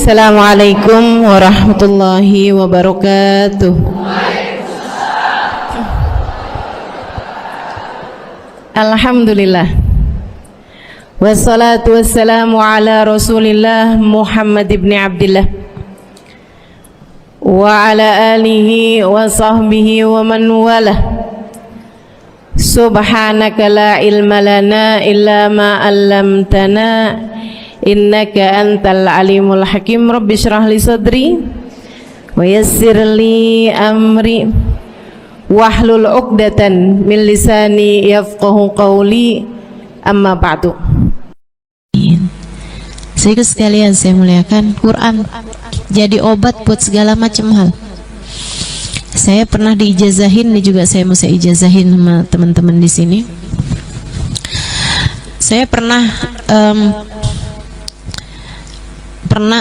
Assalamualaikum warahmatullahi wabarakatuh. Alhamdulillah. Wassalatu wassalamu ala Rasulillah Muhammad ibn Abdillah wa ala alihi wa sahbihi wa man walah. Subhanaka la ilma lana illa ma 'allamtana innaka antal alimul hakim. Rabbi shrah li sadri wa yassir li amri wahlul 'uqdatan min lisani yafqahu qawli. Amma ba'du. Saudara sekalian saya muliakan, Quran jadi obat buat segala macam hal. Saya pernah diijazahin, ini juga saya mesti ijazahin sama teman-teman di sini. Saya pernah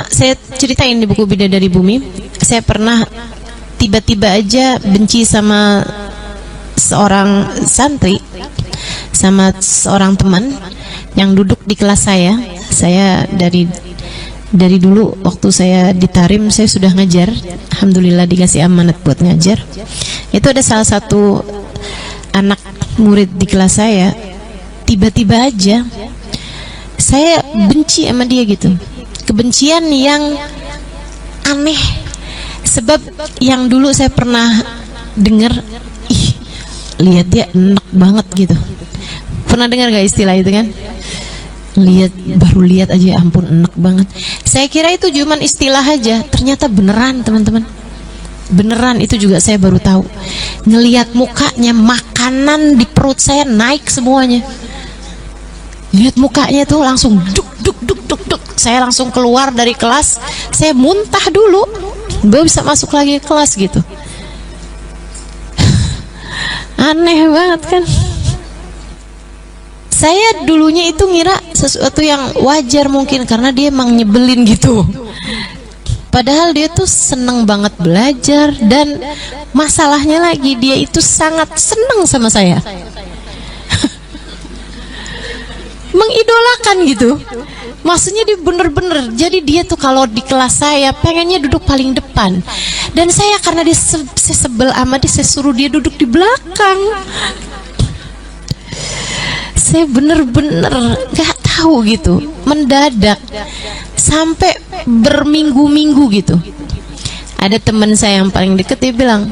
saya ceritain di buku Bidadari Bumi, saya pernah tiba-tiba aja benci sama seorang santri, sama seorang teman yang duduk di kelas saya. Saya dari dulu waktu saya di Tarim saya sudah ngajar, alhamdulillah dikasih amanat buat ngajar. Itu ada salah satu anak murid di kelas saya, tiba-tiba aja saya benci sama dia gitu. Kebencian yang aneh, sebab yang dulu saya pernah dengar, lihat dia enak banget gitu. Pernah dengar gak istilah itu kan? Baru lihat aja, ampun enak banget. Saya kira itu cuman istilah aja, ternyata beneran teman-teman. Beneran, itu juga saya baru tahu. Ngelihat mukanya, makanan di perut saya naik semuanya. Lihat mukanya tuh langsung duk duk duk duk duk. Saya langsung keluar dari kelas, saya muntah dulu, baru bisa masuk lagi ke kelas gitu. Aneh banget kan? Saya dulunya itu ngira sesuatu yang wajar mungkin karena dia emang nyebelin gitu. Padahal dia tuh seneng banget belajar, dan masalahnya lagi dia itu sangat seneng sama saya. Mengidolakan gitu. Maksudnya dia bener-bener, jadi dia tuh kalau di kelas saya pengennya duduk paling depan, dan saya karena dia sebel sama dia, saya suruh dia duduk di belakang. Saya bener-bener gak tahu gitu, mendadak sampai berminggu-minggu gitu. Ada teman saya yang paling deket, dia bilang,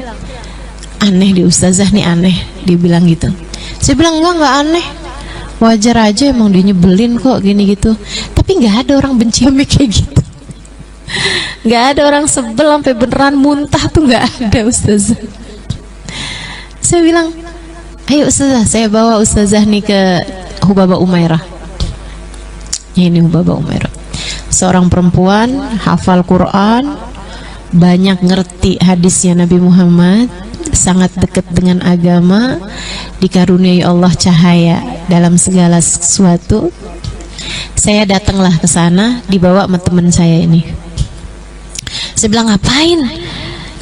aneh di ustazah nih, aneh, dia bilang gitu. Saya bilang enggak aneh, wajar aja, emang dia nyebelin kok gini gitu. Tapi nggak ada orang benci sama kayak gitu, nggak ada orang sebel sampai beneran muntah tuh, nggak ada ustazah. Saya bilang, ayo ustazah, saya bawa ustazah nih ke Hubaba Umairah. Ini Hubaba Umairah, seorang perempuan hafal Quran, banyak ngerti hadisnya Nabi Muhammad, sangat dekat dengan agama, dikaruniai Allah cahaya dalam segala sesuatu. Saya datanglah ke sana, dibawa sama teman saya ini. Saya bilang, ngapain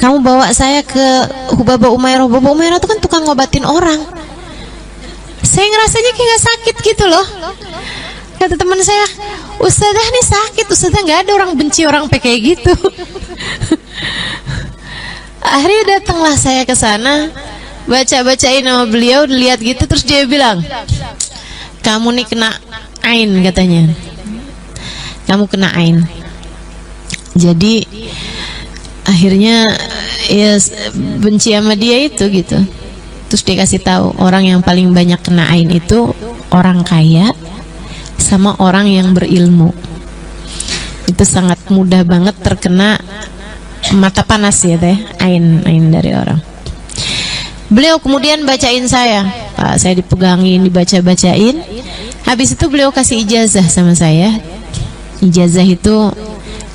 kamu bawa saya ke Hubaba Umairah? Hubaba Umairah itu kan tukang ngobatin orang. Saya ngerasanya kayak gak sakit gitu loh. Kata teman saya, ustazah nih sakit, ustazah nggak ada orang benci orang kayak gitu. Akhirnya datanglah saya ke sana, baca-bacain nama beliau, lihat gitu, terus dia bilang, kamu nih kena ain, katanya. Kamu kena ain. Jadi akhirnya ya benci sama dia itu gitu. Terus dia kasih tahu, orang yang paling banyak kena ain itu orang kaya sama orang yang berilmu. Itu sangat mudah banget terkena mata panas ya teh, ain dari orang. Beliau kemudian bacain saya, Pak, saya dipegangin, dibaca-bacain. Habis itu beliau kasih ijazah sama saya. Ijazah itu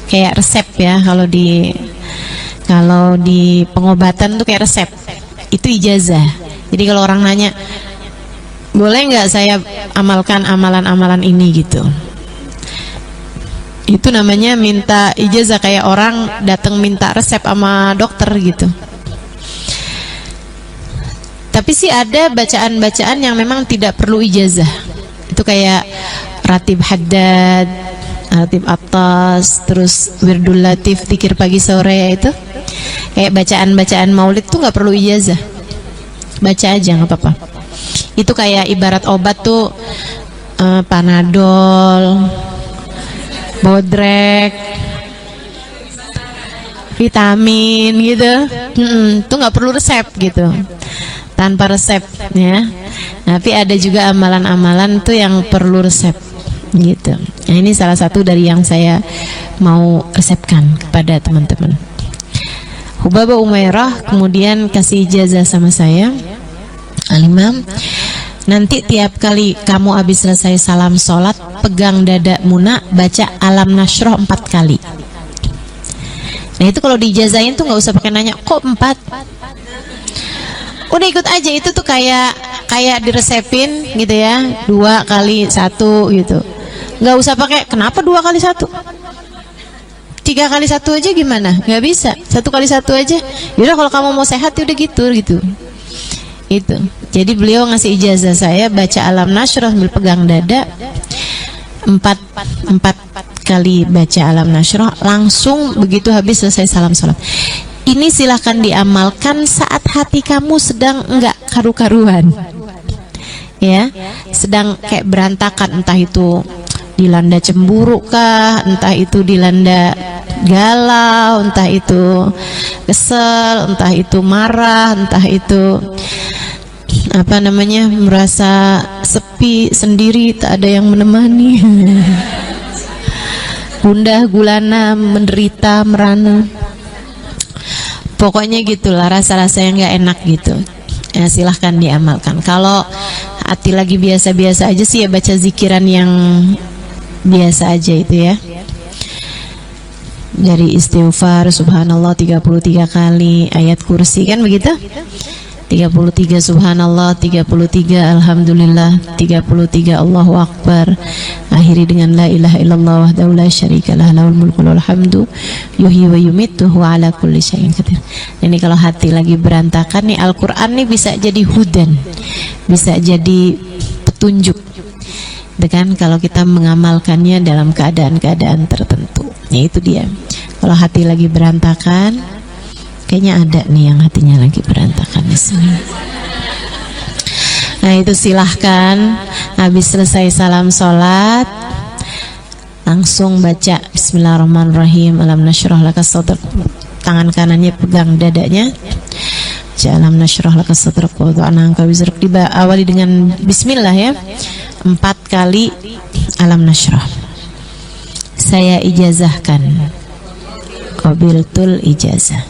kayak resep ya, kalau di pengobatan tuh kayak resep. Itu ijazah. Jadi kalau orang nanya, boleh nggak saya amalkan amalan-amalan ini gitu, itu namanya minta ijazah, kayak orang datang minta resep sama dokter gitu. Tapi sih ada bacaan-bacaan yang memang tidak perlu ijazah. Itu kayak Ratib Haddad Al-Latif atas, terus Wirdul Latif, zikir pagi sore itu. Kayak bacaan-bacaan maulid tuh nggak perlu ijazah. Baca aja nggak apa-apa. Itu kayak ibarat obat tuh Panadol, Bodrek, vitamin gitu. Tuh nggak perlu resep gitu. Tanpa resep ya. Tapi ada juga amalan-amalan tuh yang perlu resep gitu. Nah, ini salah satu dari yang saya mau resepkan kepada teman-teman. Hubabah Umairah kemudian kasih ijazah sama saya, Al-Imam, nanti tiap kali kamu habis selesai salam sholat, pegang dada Muna, baca Alam Nasroh 4 kali. Nah itu kalau diijazahin tuh nggak usah pakai nanya kok 4, udah ikut aja. Itu tuh kayak diresepin gitu ya, 2 kali 1 gitu. Nggak usah pakai kenapa 2 kali 1, 3 kali 1 aja gimana? Nggak bisa, 1 kali 1 aja. Yaudah kalau kamu mau sehat ya udah gitu. Itu. Jadi beliau ngasih ijazah saya baca Alam Nasroh sambil pegang dada 4 kali baca Alam Nasroh, langsung begitu habis selesai salam sholat. Ini silahkan diamalkan saat hati kamu sedang enggak karu-karuan ya, sedang kayak berantakan, entah itu dilanda cemburu kah, entah itu dilanda galau, entah itu kesel, entah itu marah, entah itu merasa sepi sendiri, tak ada yang menemani, gundah gulana, menderita, merana, pokoknya gitulah rasa-rasa yang nggak enak gitu ya. Silahkan diamalkan. Kalau hati lagi biasa-biasa aja sih ya baca zikiran yang biasa aja itu ya, dari istighfar subhanallah 33 kali, ayat kursi kan begitu, 33 subhanallah, 33 alhamdulillah, 33 Allahu akbar, akhiri dengan la ilaha illallah wahdahu la syarikalah lahul mulku wal hamdu yuhyi wa yumitu wa ala kulli syai'in qadir. Ini kalau hati lagi berantakan nih, Al-Qur'an nih bisa jadi hudan, bisa jadi petunjuk dengan kalau kita mengamalkannya dalam keadaan-keadaan tertentu. Ya itu dia. Kalau hati lagi berantakan, kayaknya ada nih yang hatinya lagi berantakan di sini. Nah itu silahkan habis selesai salam sholat langsung baca Bismillahirrahmanirrahim, Alam Nasroh laka sadrak, tangan kanannya pegang dadanya, Alam Nasroh laka sadrak wa wada'na anka wizrak, diawali dengan Bismillah ya, 4 kali Alam Nasroh. Saya ijazahkan, qabiltul ijazah.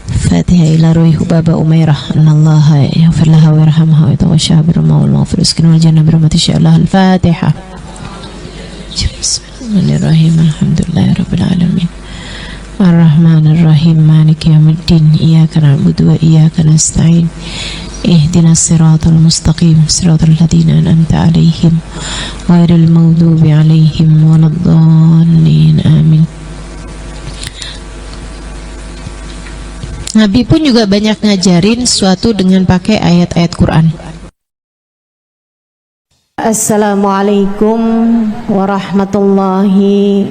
Fatihah ila ruhi Hubabah Umairah, anallaha yaghfir laha wa yarhamha wa yatawashaha birrahmah wal maghfirah waskinul jannah birahmati sya'allah. Al-Fatihah. Bismillahirrahmanirrahim. Alhamdulillahi rabbil alamin. Ar-Rahmanir Rahim. Maliki yaumiddin. Iyyaka na'budu wa iyyaka nasta'in. Ihdinas siratal mustaqim, siratal ladzina an'amta 'alaihim ghairil maghdubi 'alaihim waladdallin. Amin. Nabi pun juga banyak ngajarin sesuatu dengan pakai ayat-ayat Quran. Assalamualaikum warahmatullahi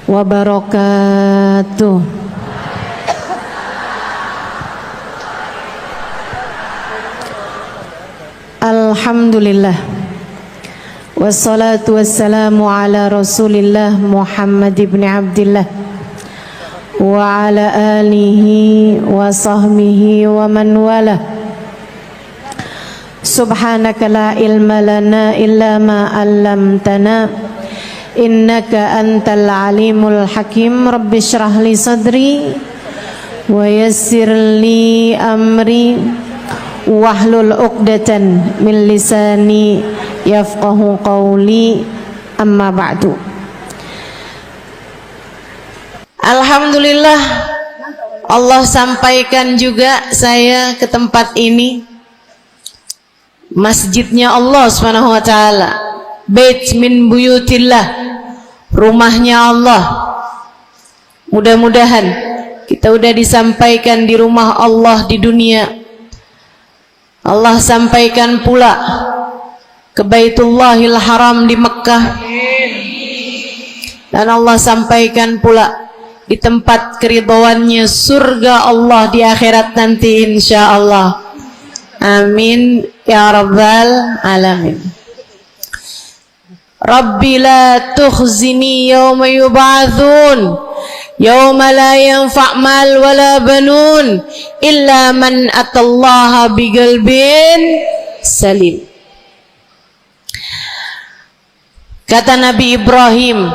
wabarakatuh. Alhamdulillah, wassalatu wassalamu ala Rasulillah Muhammad ibn Abdillah wa ala alihi wa sahbihi wa man wala. Subhanaka la ilma lana illa ma 'allamtana innaka antal alimul hakim. Rabbi shrah li sadri wa yassir li amri wahlul 'uqdatan min lisani yafqahu qawli. Amma ba'du. Alhamdulillah, Allah sampaikan juga saya ke tempat ini, masjidnya Allah Subhanahu wa taala, bait min buyutillah, rumahnya Allah. Mudah-mudahan kita udah disampaikan di rumah Allah di dunia, Allah sampaikan pula ke Baitullahil Haram di Mekkah, Dan Allah sampaikan pula di tempat keridhaannya surga Allah di akhirat nanti insyaallah. Amin ya rabbal alamin. Rabbi la tukhzini yawma yub'atsun yawma la yanfa' mal wala banun illa man atallaha biqalbin salim. Kata Nabi Ibrahim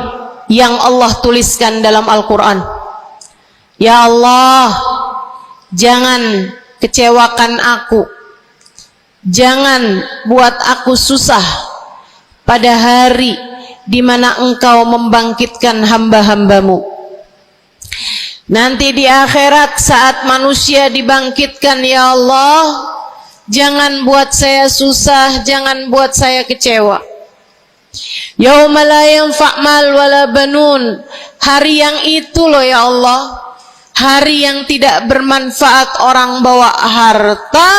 yang Allah tuliskan dalam Al-Quran, ya Allah, jangan kecewakan aku, jangan buat aku susah pada hari di mana Engkau membangkitkan hamba-hambamu. Nanti di akhirat saat manusia dibangkitkan, ya Allah, jangan buat saya susah, jangan buat saya kecewa. Yauma la yanfa' mal wala banun, hari yang itu loh ya Allah, hari yang tidak bermanfaat orang bawa harta,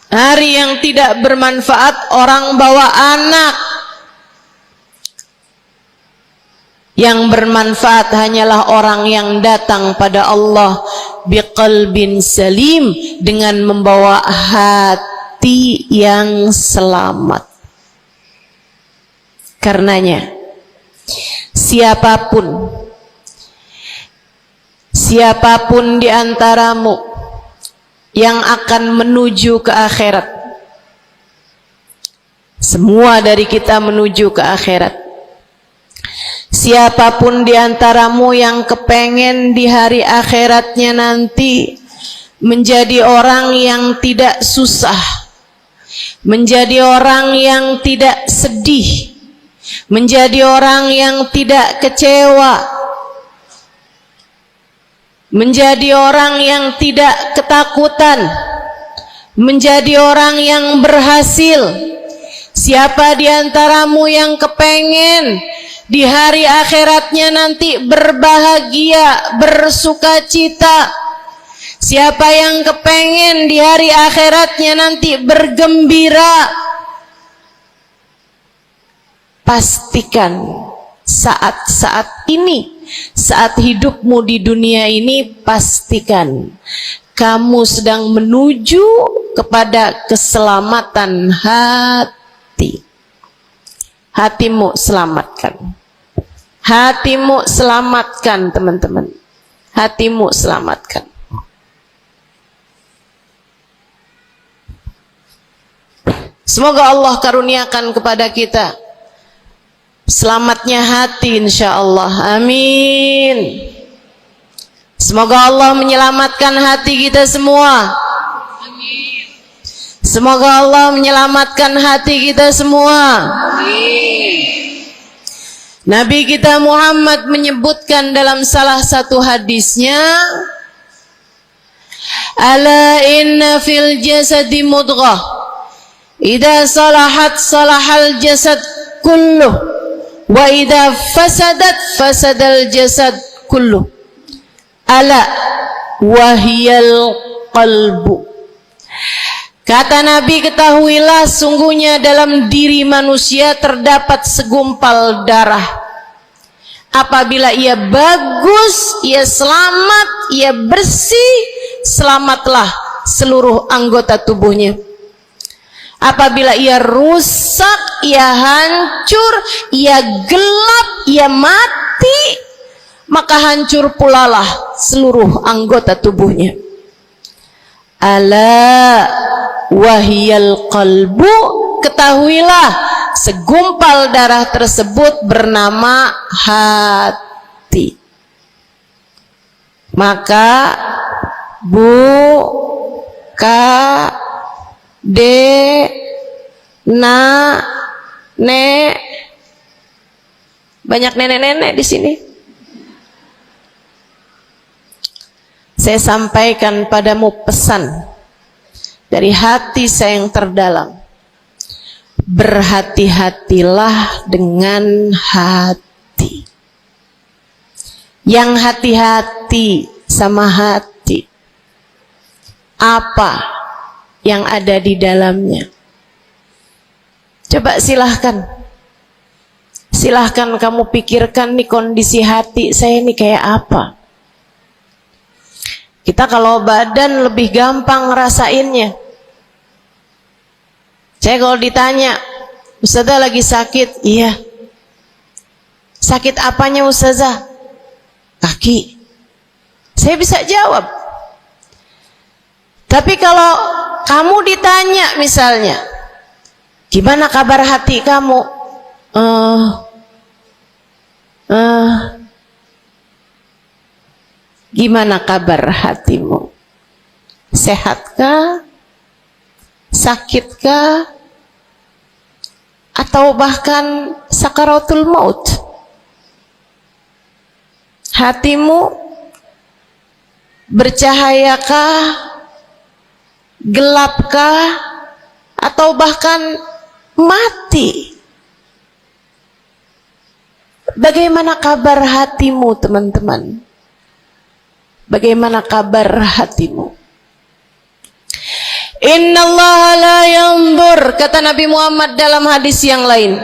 hari yang tidak bermanfaat orang bawa anak. Yang bermanfaat hanyalah orang yang datang pada Allah biqalbin salim, dengan membawa hati yang selamat. Karenanya siapapun di antaramu yang akan menuju ke akhirat, semua dari kita menuju ke akhirat. Siapapun di antaramu yang kepengen di hari akhiratnya nanti menjadi orang yang tidak susah, menjadi orang yang tidak sedih, menjadi orang yang tidak kecewa, menjadi orang yang tidak ketakutan, menjadi orang yang berhasil. Siapa di antaramu yang kepengen di hari akhiratnya nanti berbahagia, bersukacita? Siapa yang kepengen di hari akhiratnya nanti bergembira? Pastikan saat-saat ini, saat hidupmu di dunia ini, pastikan kamu sedang menuju kepada keselamatan hati. Hatimu selamatkan. Hatimu selamatkan, teman-teman. Hatimu selamatkan. Semoga Allah karuniakan kepada kita selamatnya hati insyaallah. Amin. Semoga Allah menyelamatkan hati kita semua. Amin. Semoga Allah menyelamatkan hati kita semua. Amin. Nabi kita Muhammad menyebutkan dalam salah satu hadisnya, ala inna fil jasadi mudghah, idza salahat salahal jasad kulluh, wa idza fasadat fasadal jasad kullu, ala wahiyal qalbu. Kata Nabi, ketahuilah sungguhnya dalam diri manusia terdapat segumpal darah. Apabila ia bagus, ia selamat, ia bersih, selamatlah seluruh anggota tubuhnya. Apabila ia rusak, ia hancur, ia gelap, ia mati, maka hancur pulalah seluruh anggota tubuhnya. Ala wahiyal qalbu, ketahuilah segumpal darah tersebut bernama hati. Maka banyak nenek-nenek di sini. Saya sampaikan padamu pesan dari hati saya yang terdalam. Berhati-hatilah dengan hati. Yang hati-hati sama hati, apa yang ada di dalamnya? Coba silahkan Silahkan kamu pikirkan nih kondisi hati saya ini kayak apa. Kita kalau badan lebih gampang ngerasainnya. Saya kalau ditanya, Ustazah lagi sakit? Iya. Sakit apanya Ustazah? Kaki. Saya bisa jawab. Tapi kalau kamu ditanya misalnya, gimana kabar hati kamu? Gimana kabar hatimu? Sehatkah? Sakitkah? Atau bahkan sakaratul maut? Hatimu bercahayakah? Gelapkah? Atau bahkan mati? Bagaimana kabar hatimu, teman-teman? Bagaimana kabar hatimu? Innallaha la yanzur, kata Nabi Muhammad dalam hadis yang lain.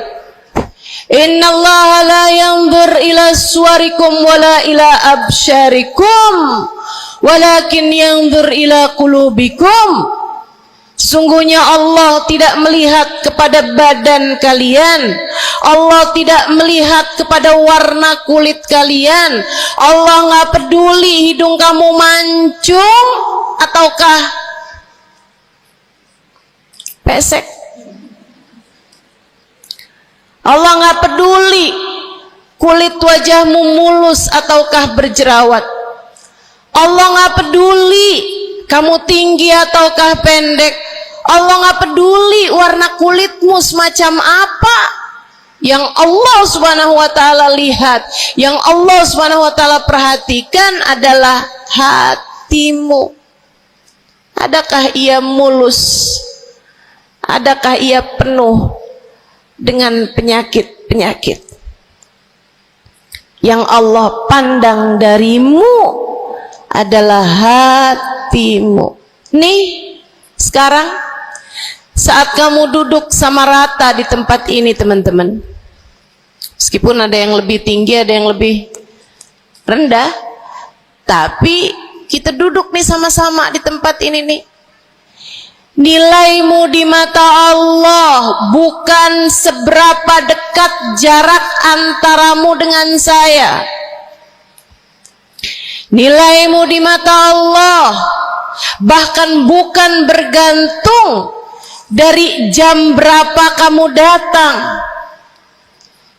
Innallaha la yanzur ila suwarikum wala ila absyarikum, walakin yanzur ila qulubikum. Sungguhnya Allah tidak melihat kepada badan kalian, Allah tidak melihat kepada warna kulit kalian, Allah nggak peduli hidung kamu mancung ataukah pesek. Allah nggak peduli kulit wajahmu mulus ataukah berjerawat. Allah nggak peduli kamu tinggi ataukah pendek. Allah nggak peduli warna kulitmu semacam apa. Yang Allah Subhanahu wa taala lihat, yang Allah Subhanahu wa taala perhatikan adalah hatimu. Adakah ia mulus? Adakah ia penuh dengan penyakit-penyakit? Yang Allah pandang darimu adalah hatimu. Nih, sekarang saat kamu duduk sama rata di tempat ini, teman-teman, meskipun ada yang lebih tinggi, ada yang lebih rendah, tapi kita duduk nih sama-sama di tempat ini nih. Nilaimu di mata Allah bukan seberapa dekat jarak antaramu dengan saya. Nilaimu di mata Allah bahkan bukan bergantung dari jam berapa kamu datang.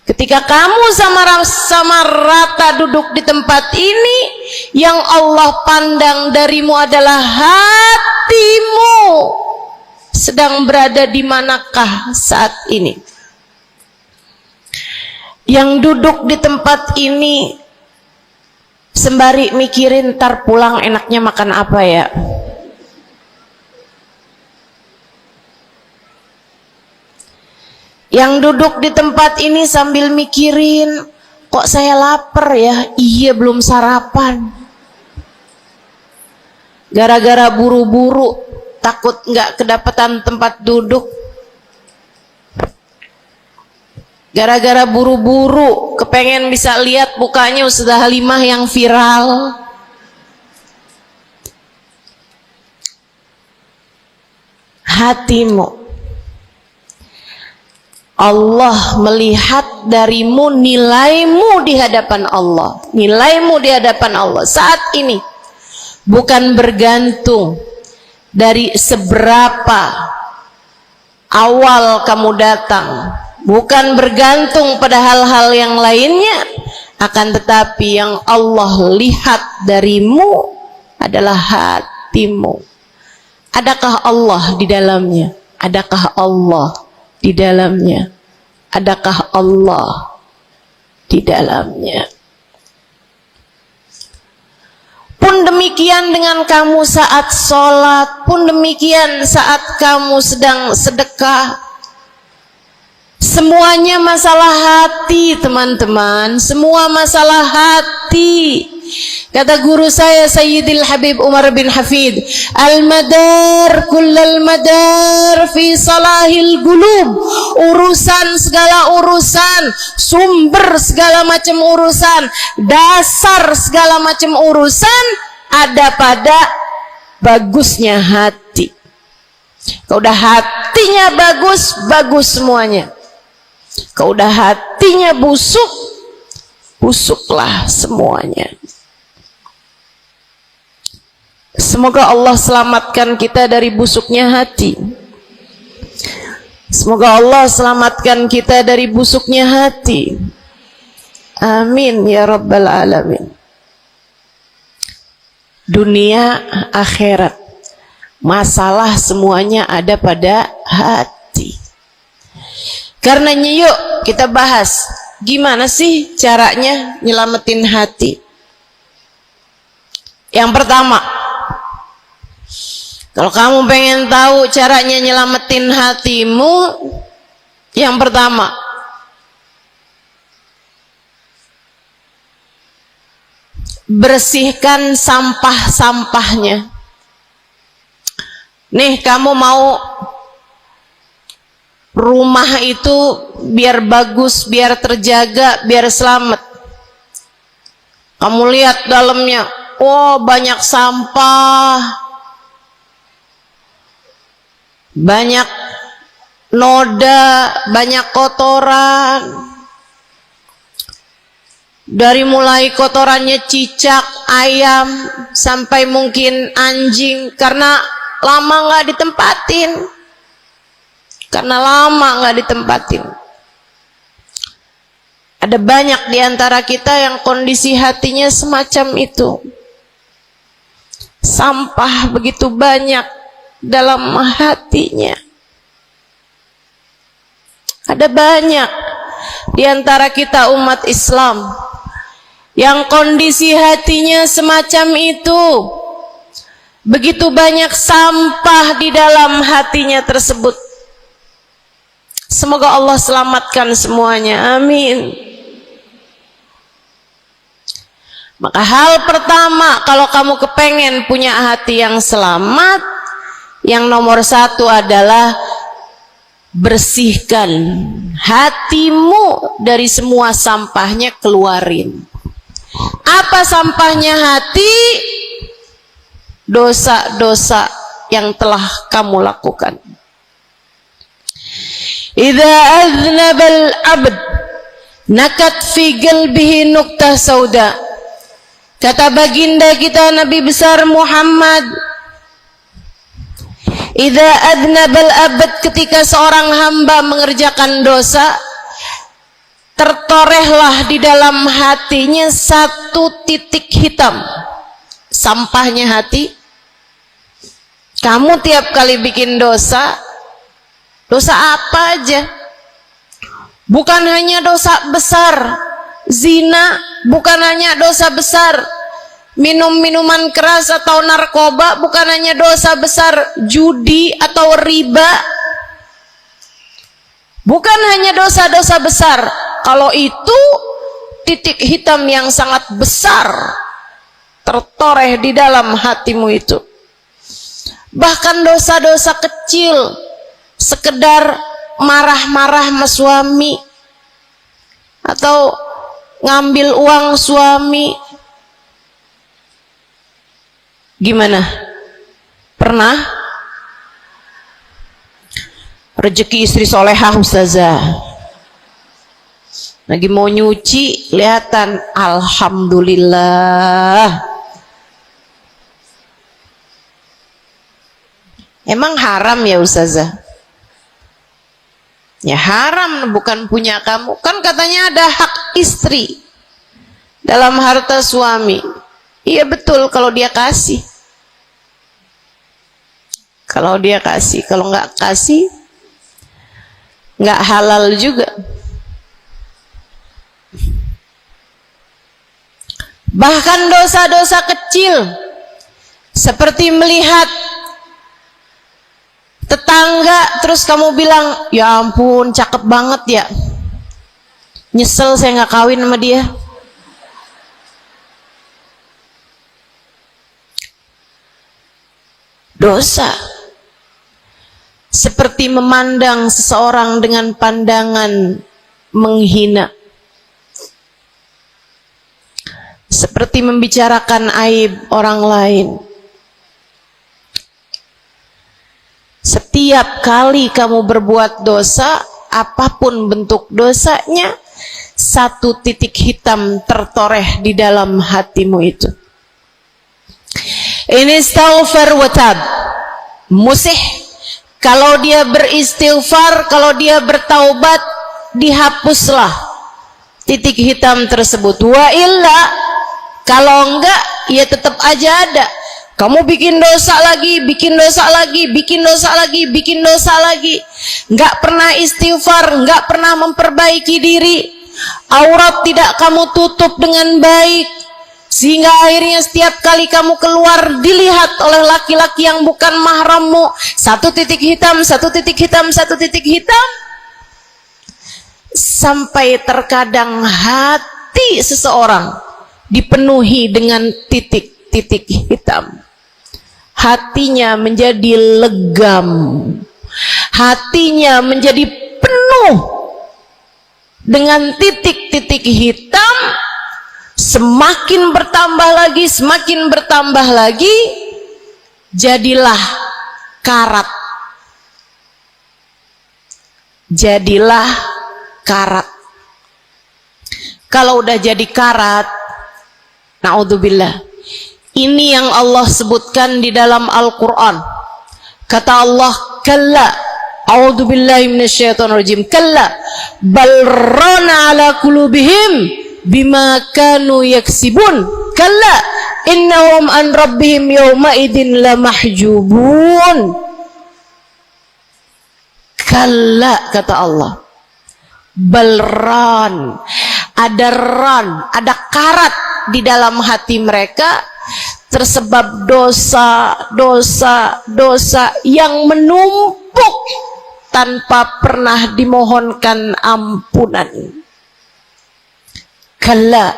Ketika kamu sama rata duduk di tempat ini, yang Allah pandang darimu adalah hatimu sedang berada di manakah saat ini. Yang duduk di tempat ini sembari mikirin ntar pulang enaknya makan apa ya. Yang duduk di tempat ini sambil mikirin, kok saya lapar ya, iya belum sarapan. Gara-gara buru-buru, takut nggak kedapatan tempat duduk. Gara-gara buru-buru, kepengen bisa lihat mukanya Ustazah Halimah yang viral. Hatimu, Allah melihat darimu, nilaimu di hadapan Allah. Nilaimu di hadapan Allah saat ini bukan bergantung dari seberapa awal kamu datang, bukan bergantung pada hal-hal yang lainnya, akan tetapi yang Allah lihat darimu adalah hatimu. Adakah Allah di dalamnya? Adakah Allah di dalamnya? Adakah Allah di dalamnya? Pun demikian dengan kamu saat sholat, pun demikian saat kamu sedang sedekah. Semuanya masalah hati, teman-teman. Semua masalah hati. Kata guru saya Sayyidil Habib Umar bin Hafid, al-madar kullal madar fi salahil gulub. Urusan segala urusan, sumber segala macam urusan, dasar segala macam urusan ada pada bagusnya hati. Kalau udah hatinya bagus, bagus semuanya. Kalau udah hatinya busuk, busuklah semuanya. Semoga Allah selamatkan kita dari busuknya hati. Semoga Allah selamatkan kita dari busuknya hati. Amin ya rabbal alamin. Dunia akhirat, masalah semuanya ada pada hati. Karenanya yuk kita bahas gimana sih caranya nyelamatin hati. Yang pertama, kalau kamu pengen tahu caranya nyelamatin hatimu, yang pertama, bersihkan sampah-sampahnya. Nih, kamu mau rumah itu biar bagus, biar terjaga, biar selamat. Kamu lihat dalamnya, oh banyak sampah, banyak noda, banyak kotoran. Dari mulai kotorannya cicak, ayam, sampai mungkin anjing, karena lama nggak ditempatin. Karena lama nggak ditempatin. Ada banyak di antara kita yang kondisi hatinya semacam itu. Sampah begitu banyak dalam hatinya. Ada banyak di antara kita umat Islam yang kondisi hatinya semacam itu. Begitu banyak sampah di dalam hatinya tersebut. Semoga Allah selamatkan semuanya, amin. Maka hal pertama, kalau kamu kepengen punya hati yang selamat, yang nomor satu adalah bersihkan hatimu dari semua sampahnya, keluarin. Apa sampahnya hati? Dosa-dosa yang telah kamu lakukan. Idza aznabal abd nakat fi qalbihi nuqtah sauda. Kata baginda kita Nabi besar Muhammad, idza aznabal abd, ketika seorang hamba mengerjakan dosa, tertorehlah di dalam hatinya satu titik hitam. Sampahnya hati. Kamu tiap kali bikin dosa, dosa apa aja? Bukan hanya dosa besar, zina, bukan hanya dosa besar, minum minuman keras atau narkoba, bukan hanya dosa besar, judi atau riba, bukan hanya dosa-dosa besar. Kalau itu titik hitam yang sangat besar tertoreh di dalam hatimu itu. Bahkan dosa-dosa kecil, sekedar marah-marah sama suami, atau ngambil uang suami. Gimana? Pernah? Rezeki istri solehah ustazah, lagi mau nyuci, kelihatan, alhamdulillah. Emang haram ya ustazah? Ya haram, bukan punya kamu. Kan katanya ada hak istri dalam harta suami. Iya betul, kalau dia kasih. Kalau dia kasih, kalau nggak kasih, nggak halal juga. Bahkan dosa-dosa kecil, seperti melihat tetangga terus kamu bilang, ya ampun cakep banget ya, nyesel saya nggak kawin sama dia. Dosa seperti memandang seseorang dengan pandangan menghina, seperti membicarakan aib orang lain. Setiap kali kamu berbuat dosa, apapun bentuk dosanya, satu titik hitam tertoreh di dalam hatimu itu. Ini istighfar wa tab. Musih, kalau dia beristighfar, kalau dia bertaubat, dihapuslah titik hitam tersebut. Wa illa, kalau enggak, ya tetap aja ada. Kamu bikin dosa lagi, bikin dosa lagi, bikin dosa lagi, bikin dosa lagi. Enggak pernah istighfar, enggak pernah memperbaiki diri. Aurat tidak kamu tutup dengan baik, sehingga akhirnya setiap kali kamu keluar dilihat oleh laki-laki yang bukan mahrammu. Satu titik hitam, satu titik hitam, satu titik hitam. Sampai terkadang hati seseorang dipenuhi dengan titik-titik hitam. Hatinya menjadi legam, hatinya menjadi penuh dengan titik-titik hitam. Semakin bertambah lagi, semakin bertambah lagi, jadilah karat. Jadilah karat. Kalau udah jadi karat, naudzubillah. Ini yang Allah sebutkan di dalam Al-Quran. Kata Allah, kalla, a'udzubillahi minasyaitonirrajim, kalla, bal rana ala qulubihim bima kanu yaksibun, kalla, innahum an rabbihim yawma idin lamahjubun. Kalla, kata Allah, balran, ada ran, ada karat di dalam hati mereka, tersebab dosa, dosa, dosa yang menumpuk tanpa pernah dimohonkan ampunan. Kalla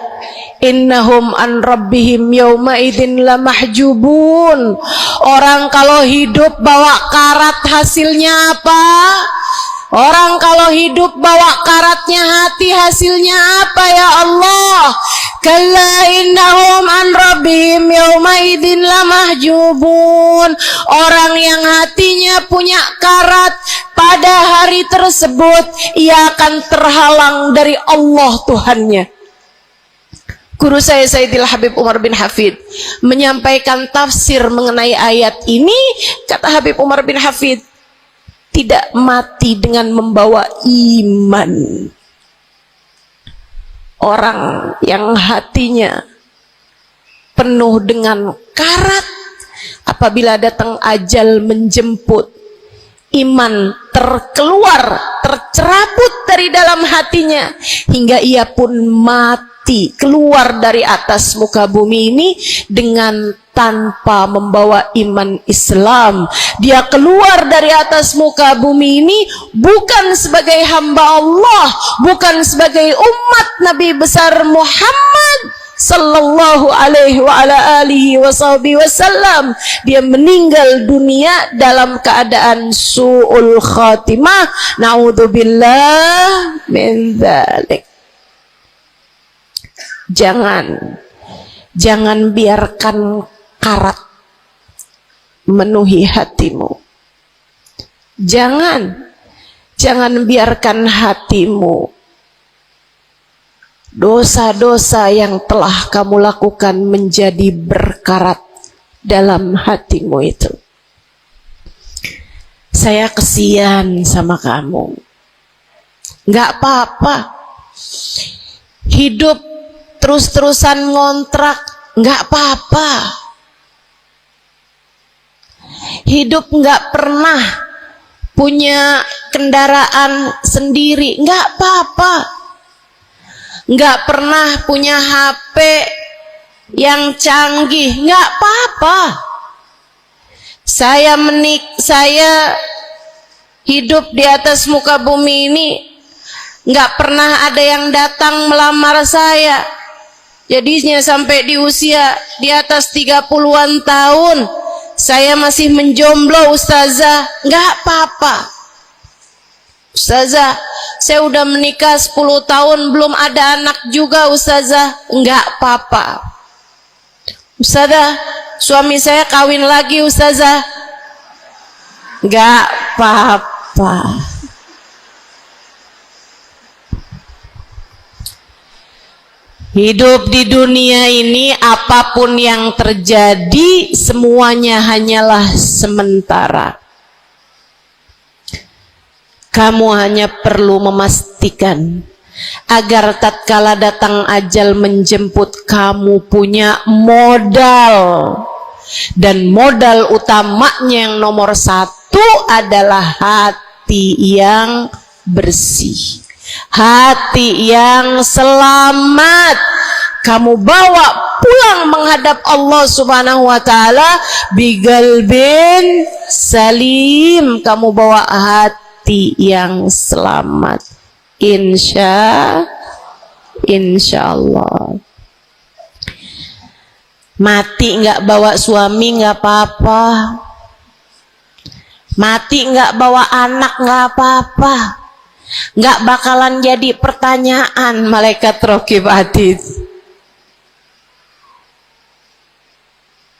innahum an rabbihim yawma idzin lamahjubun. Orang kalau hidup bawa karat hasilnya apa? Orang kalau hidup bawa karatnya hati hasilnya apa ya Allah? Kalla innahum an rabbihim yawma idzin lamahjubun. Orang yang hatinya punya karat, pada hari tersebut ia akan terhalang dari Allah Tuhannya. Guru saya Sayyidil Habib Umar bin Hafid menyampaikan tafsir mengenai ayat ini. Kata Habib Umar bin Hafid, tidak mati dengan membawa iman. Orang yang hatinya penuh dengan karat, apabila datang ajal menjemput, iman terkeluar, tercerabut dari dalam hatinya, hingga ia pun mati, keluar dari atas muka bumi ini dengan tanpa membawa iman Islam. Dia keluar dari atas muka bumi ini bukan sebagai hamba Allah, bukan sebagai umat Nabi besar Muhammad sallallahu alaihi wa ala alihi wasallam. Dia meninggal dunia dalam keadaan su'ul khatimah. Naudzubillah min dzalik. Jangan biarkan karat memenuhi hatimu. Jangan biarkan hatimu dosa-dosa yang telah kamu lakukan menjadi berkarat dalam hatimu itu. Saya kesian sama kamu. Nggak apa-apa. Hidup terus-terusan ngontrak, nggak apa-apa. Hidup nggak pernah punya kendaraan sendiri, nggak apa-apa. Nggak pernah punya HP yang canggih, nggak apa-apa. Saya hidup di atas muka bumi ini, nggak pernah ada yang datang melamar saya. Jadinya sampai di usia di atas 30-an tahun, saya masih menjomblo ustazah. Nggak apa-apa ustazah, saya udah menikah 10 tahun belum ada anak juga ustazah. Nggak apa-apa ustazah, suami saya kawin lagi ustazah. Nggak apa-apa. Hidup di dunia ini apapun yang terjadi semuanya hanyalah sementara. Kamu hanya perlu memastikan agar tatkala datang ajal menjemput kamu punya modal. Dan modal utamanya yang nomor 1 adalah hati yang bersih, hati yang selamat. Kamu bawa pulang menghadap Allah Subhanahu wa taala bigalbin salim. Kamu bawa hati yang selamat. Insyaallah. Mati nggak bawa suami nggak apa-apa. Mati nggak bawa anak nggak apa-apa. Nggak bakalan jadi pertanyaan malaikat raqib atid.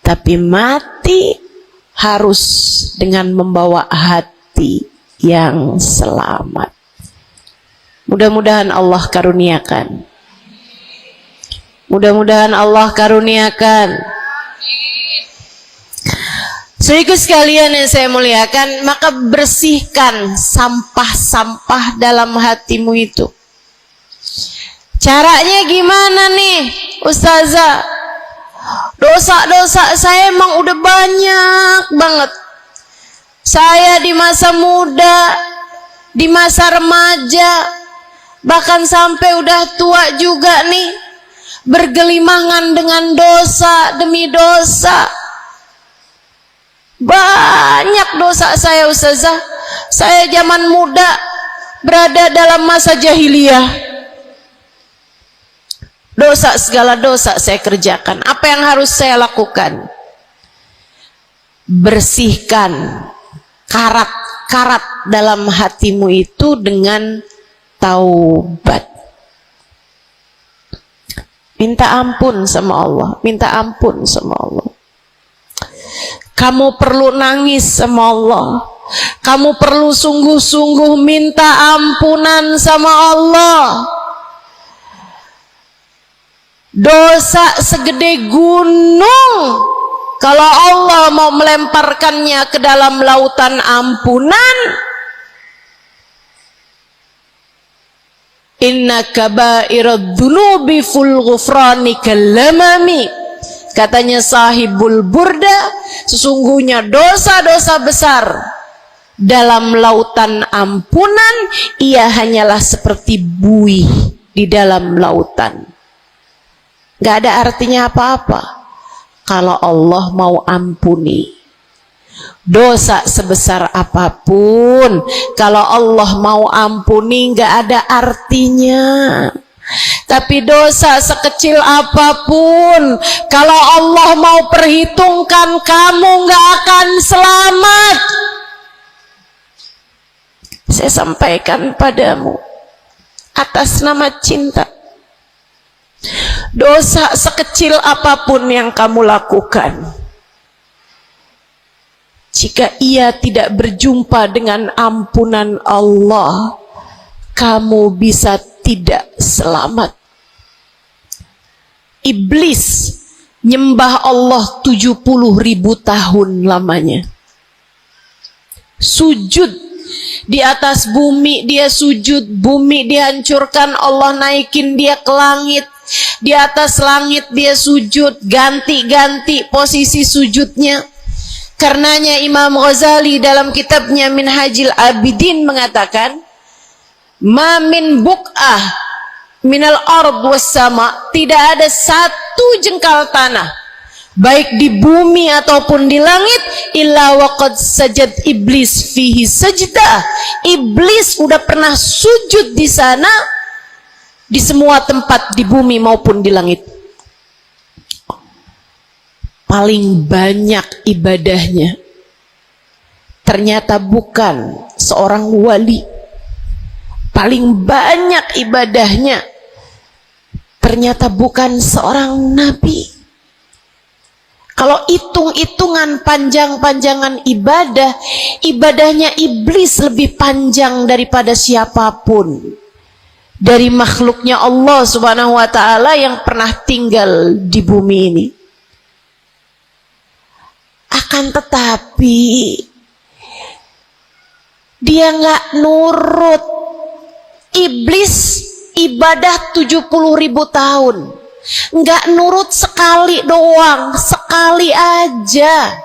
Tapi mati harus dengan membawa hati yang selamat. Mudah-mudahan Allah karuniakan. Mudah-mudahan Allah karuniakan. Saudaraku sekalian yang saya muliakan, maka bersihkan sampah-sampah dalam hatimu itu. Caranya gimana nih, ustazah? Dosa-dosa saya emang udah banyak banget. Saya di masa muda, di masa remaja, bahkan sampai udah tua juga nih, bergelimangan dengan dosa demi dosa. Banyak dosa saya ustazah. Saya zaman muda berada dalam masa jahiliyah. Dosa, segala dosa saya kerjakan. Apa yang harus saya lakukan? Bersihkan karat-karat dalam hatimu itu dengan taubat. Minta ampun sama Allah, minta ampun sama Allah. Kamu perlu nangis sama Allah. Kamu perlu sungguh-sungguh minta ampunan sama Allah. Dosa segede gunung, kalau Allah mau melemparkannya ke dalam lautan ampunan, inna kaba'irad dunubi ful ghufrani kalamami. Katanya sahibul burda, sesungguhnya dosa-dosa besar dalam lautan ampunan, ia hanyalah seperti buih di dalam lautan. Gak ada artinya apa-apa kalau Allah mau ampuni. Dosa sebesar apapun, kalau Allah mau ampuni gak ada artinya. Tapi dosa sekecil apapun, kalau Allah mau perhitungkan, kamu gak akan selamat. Saya sampaikan padamu atas nama cinta. Dosa sekecil apapun yang kamu lakukan, jika ia tidak berjumpa dengan ampunan Allah, kamu bisa tidak selamat. Iblis nyembah Allah 70.000 tahun lamanya. Sujud di atas bumi, dia sujud, bumi dihancurkan, Allah naikin dia ke langit. Di atas langit dia sujud, ganti-ganti posisi sujudnya. Karenanya Imam Ghazali dalam kitabnya Minhajul Abidin mengatakan, ma min buq'ah minal ard was sama, tidak ada satu jengkal tanah baik di bumi ataupun di langit illa waqad sajad iblis fihi sajdah. Iblis udah pernah sujud di sana, di semua tempat di bumi maupun di langit. paling banyak ibadahnya ternyata bukan seorang wali. Paling banyak ibadahnya ternyata bukan seorang nabi. Kalau hitung-hitungan panjang-panjangan ibadah, ibadahnya iblis lebih panjang daripada siapapun dari makhluknya Allah Subhanahu wa ta'ala yang pernah tinggal di bumi ini. Akan tetapi dia nggak nurut. Iblis ibadah 70.000 tahun, nggak nurut sekali doang, sekali aja.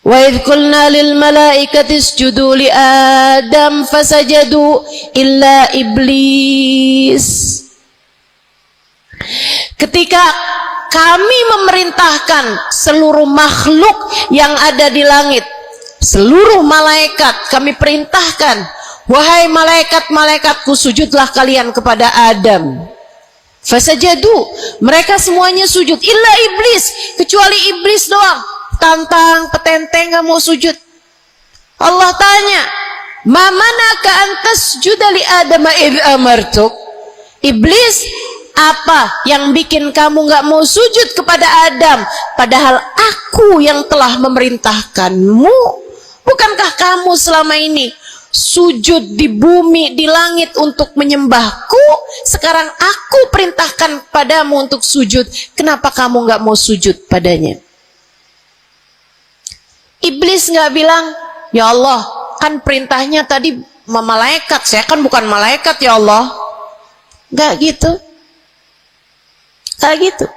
Wa idh qulna lil malaikati isjudu li Adam fasajadu illa iblis. Ketika kami memerintahkan seluruh makhluk yang ada di langit, seluruh malaikat kami perintahkan, wahai malaikat-malaikatku, sujudlah kalian kepada Adam. Fasajadu, mereka semuanya sujud, illa iblis, kecuali iblis doang, tantang petenteng gak mau sujud. Allah tanya, ma manaka antas juda li Adam id amartuk. Iblis, apa yang bikin kamu gak mau sujud kepada Adam, padahal aku yang telah memerintahkanmu? Bukankah kamu selama ini sujud di bumi, di langit untuk menyembahku? Sekarang aku perintahkan padamu untuk sujud, kenapa kamu gak mau sujud padanya? Iblis gak bilang, ya Allah, kan perintahnya tadi malaikat, saya kan bukan malaikat ya Allah. Gak gitu. Gak gitu.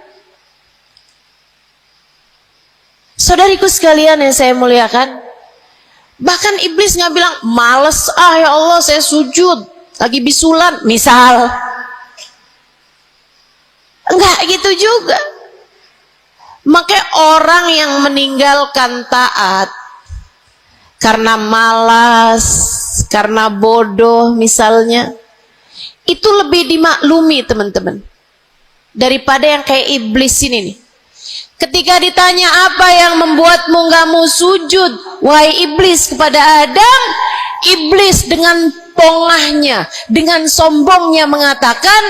Saudariku sekalian yang saya muliakan, bahkan iblis nggak bilang, males ya Allah saya sujud lagi bisulan misal. Enggak gitu juga. Makanya orang yang meninggalkan taat karena malas, karena bodoh misalnya, itu lebih dimaklumi teman-teman daripada yang kayak iblis ini nih. Ketika ditanya apa yang membuatmu gak mau sujud, wahai iblis, kepada Adam, iblis dengan pongahnya, dengan sombongnya mengatakan,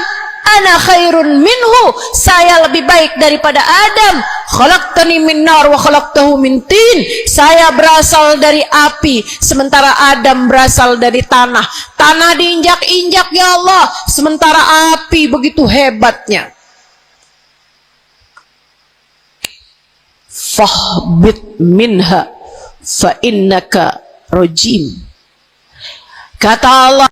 ana khairun minhu, saya lebih baik daripada Adam. Khalaqtani min nar wa khalaqtahu min tin, saya berasal dari api sementara Adam berasal dari tanah. Tanah diinjak-injak ya Allah, sementara api begitu hebatnya. Fahbit minha fa innaka rajim. Kata Allah,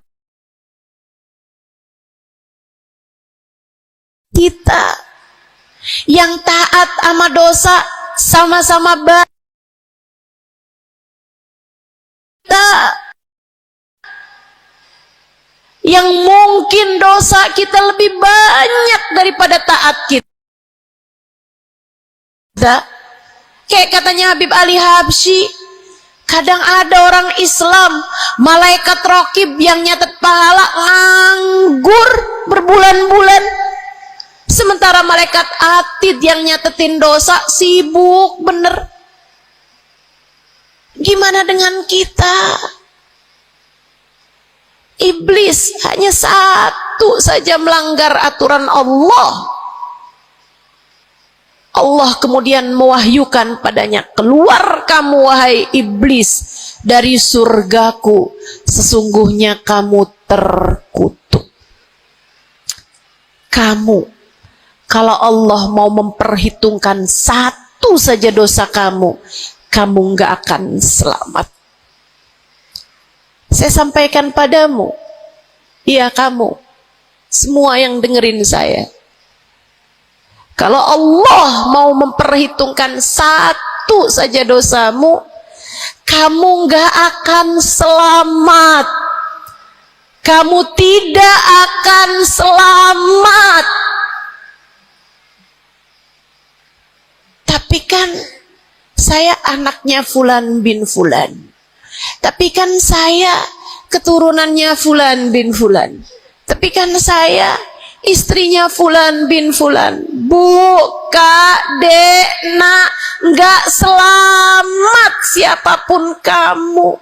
kita yang taat sama dosa sama-sama baik. Yang mungkin dosa kita lebih banyak daripada taat kita. Kayak katanya Habib Ali Habsyi, kadang ada orang Islam, malaikat raqib yang nyatet pahala nganggur berbulan-bulan, sementara malaikat atid yang nyatetin dosa sibuk bener. Gimana dengan kita? Iblis hanya satu saja melanggar aturan Allah. Allah kemudian mewahyukan padanya, keluar kamu wahai iblis dari surgaku, sesungguhnya kamu terkutuk. Kamu, kalau Allah mau memperhitungkan satu saja dosa kamu, kamu nggak akan selamat. Saya sampaikan padamu, iya kamu, semua yang dengerin saya, kalau Allah mau memperhitungkan satu saja dosamu, kamu nggak akan selamat. Kamu tidak akan selamat. Tapi kan saya anaknya Fulan bin Fulan. Tapi kan saya keturunannya Fulan bin Fulan. Tapi kan saya istrinya Fulan bin Fulan. Bu, Kak, Dek, Nak, nggak selamat siapapun kamu.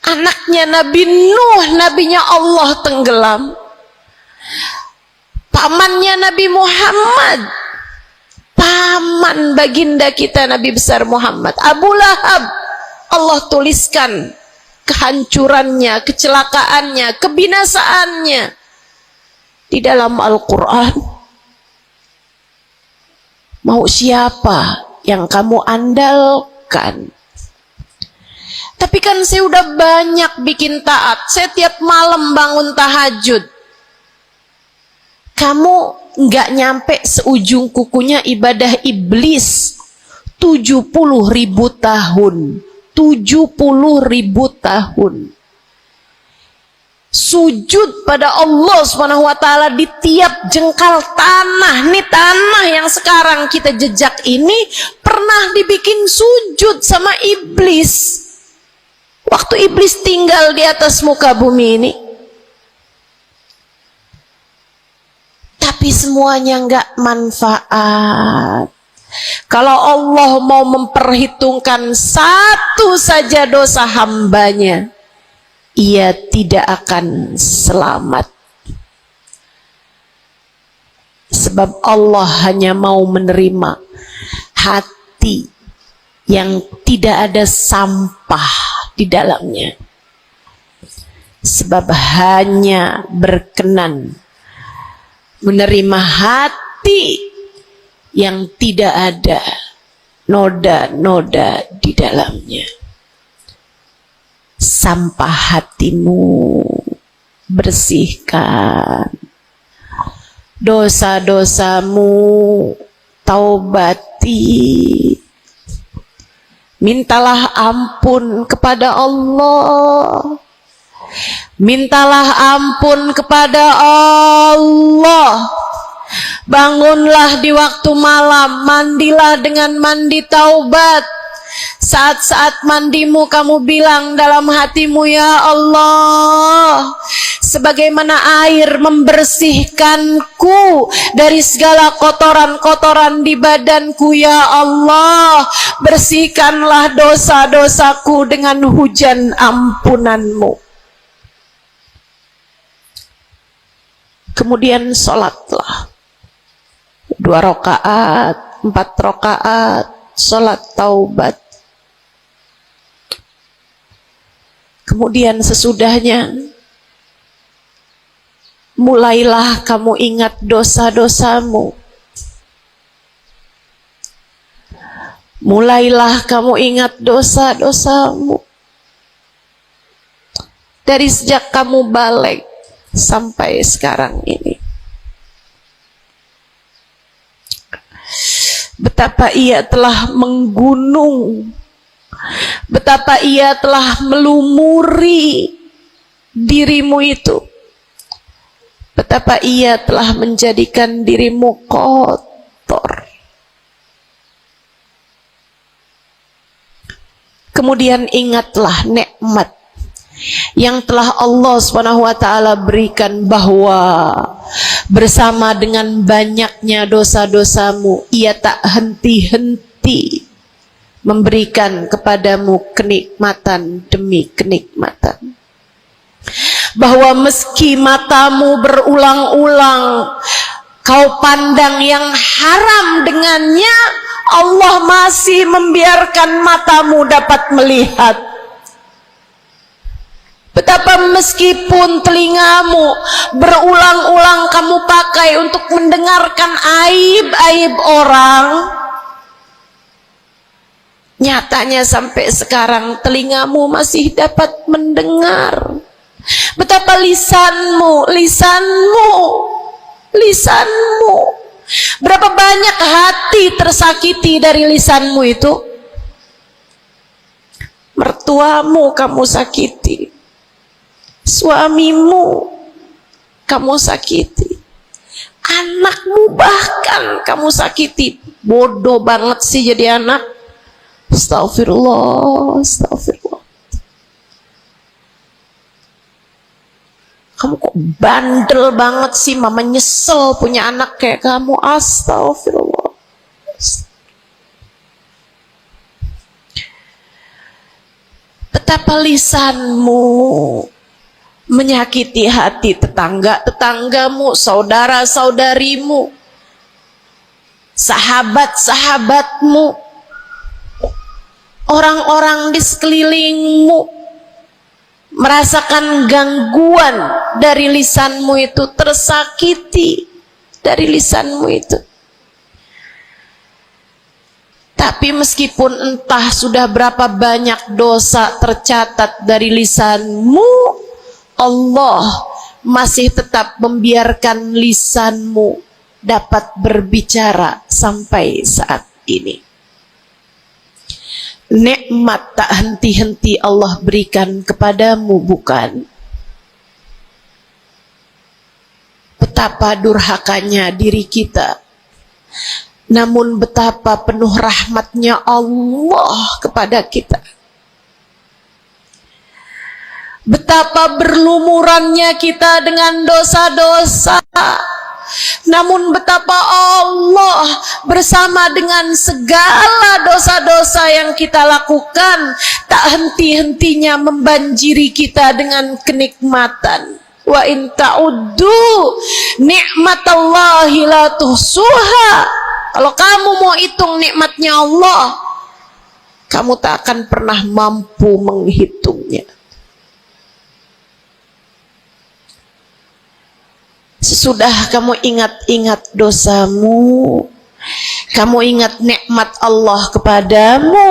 Anaknya Nabi Nuh, nabinya Allah tenggelam. Pamannya Nabi Muhammad, paman baginda kita Nabi besar Muhammad, Abu Lahab, Allah tuliskan kehancurannya, kecelakaannya, kebinasaannya di dalam Al-Quran. Mau siapa yang kamu andalkan? Tapi kan saya udah banyak bikin taat, saya tiap malam bangun tahajud. Kamu nggak nyampe seujung kukunya ibadah iblis 70.000 tahun. 70.000 tahun sujud pada Allah Subhanahu wa taala di tiap jengkal tanah. Nih tanah yang sekarang kita jejak ini pernah dibikin sujud sama iblis waktu iblis tinggal di atas muka bumi ini. Tapi semuanya nggak manfaat. Kalau Allah mau memperhitungkan satu saja dosa hambanya, ia tidak akan selamat. Sebab Allah hanya mau menerima hati yang tidak ada sampah di dalamnya. Sebab hanya berkenan menerima hati yang tidak ada noda-noda di dalamnya. Sampah hatimu bersihkan, dosa-dosamu taubati, mintalah ampun kepada Allah, mintalah ampun kepada Allah. Bangunlah di waktu malam, mandilah dengan mandi taubat. Saat-saat mandimu kamu bilang dalam hatimu, ya Allah, sebagaimana air membersihkanku dari segala kotoran-kotoran di badanku, ya Allah, bersihkanlah dosa-dosaku dengan hujan ampunanmu. Kemudian sholatlah 2 rakaat, 4 rakaat, sholat taubat. Kemudian sesudahnya mulailah kamu ingat dosa-dosamu. Mulailah kamu ingat dosa-dosamu. Dari sejak kamu balik sampai sekarang ini. Betapa ia telah menggunung, betapa ia telah melumuri dirimu itu, betapa ia telah menjadikan dirimu kotor. Kemudian ingatlah nikmat yang telah Allah SWT berikan, bahwa bersama dengan banyaknya dosa-dosamu, ia tak henti-henti memberikan kepadamu kenikmatan demi kenikmatan. Bahwa meski matamu berulang-ulang kau pandang yang haram dengannya, Allah masih membiarkan matamu dapat melihat. Betapa meskipun telingamu berulang-ulang kamu pakai untuk mendengarkan aib-aib orang, nyatanya sampai sekarang telingamu masih dapat mendengar. Betapa lisanmu, berapa banyak hati tersakiti dari lisanmu itu. Mertuamu kamu sakiti, suamimu kamu sakiti, anakmu bahkan kamu sakiti. Bodoh banget sih jadi anak. Astagfirullah, astagfirullah. Kamu kok bandel banget sih, mama nyesel punya anak kayak kamu. Astagfirullah. Betapa lisanmu menyakiti hati tetanggamu, saudara-saudarimu, sahabat-sahabatmu, orang-orang di sekelilingmu merasakan gangguan dari lisanmu itu, tersakiti dari lisanmu itu. Tapi meskipun entah sudah berapa banyak dosa tercatat dari lisanmu, Allah masih tetap membiarkan lisanmu dapat berbicara sampai saat ini. Nikmat tak henti-henti Allah berikan kepadamu, bukan? Betapa durhakanya diri kita, namun betapa penuh rahmatnya Allah kepada kita. Betapa berlumurannya kita dengan dosa-dosa, namun betapa Allah bersama dengan segala dosa-dosa yang kita lakukan tak henti-hentinya membanjiri kita dengan kenikmatan. Wa in ta'uddu ni'matallahi la tuhsuha. Kalau kamu mau hitung nikmatnya Allah, kamu tak akan pernah mampu menghitungnya. Sesudah kamu ingat-ingat dosamu, kamu ingat nikmat Allah kepadamu,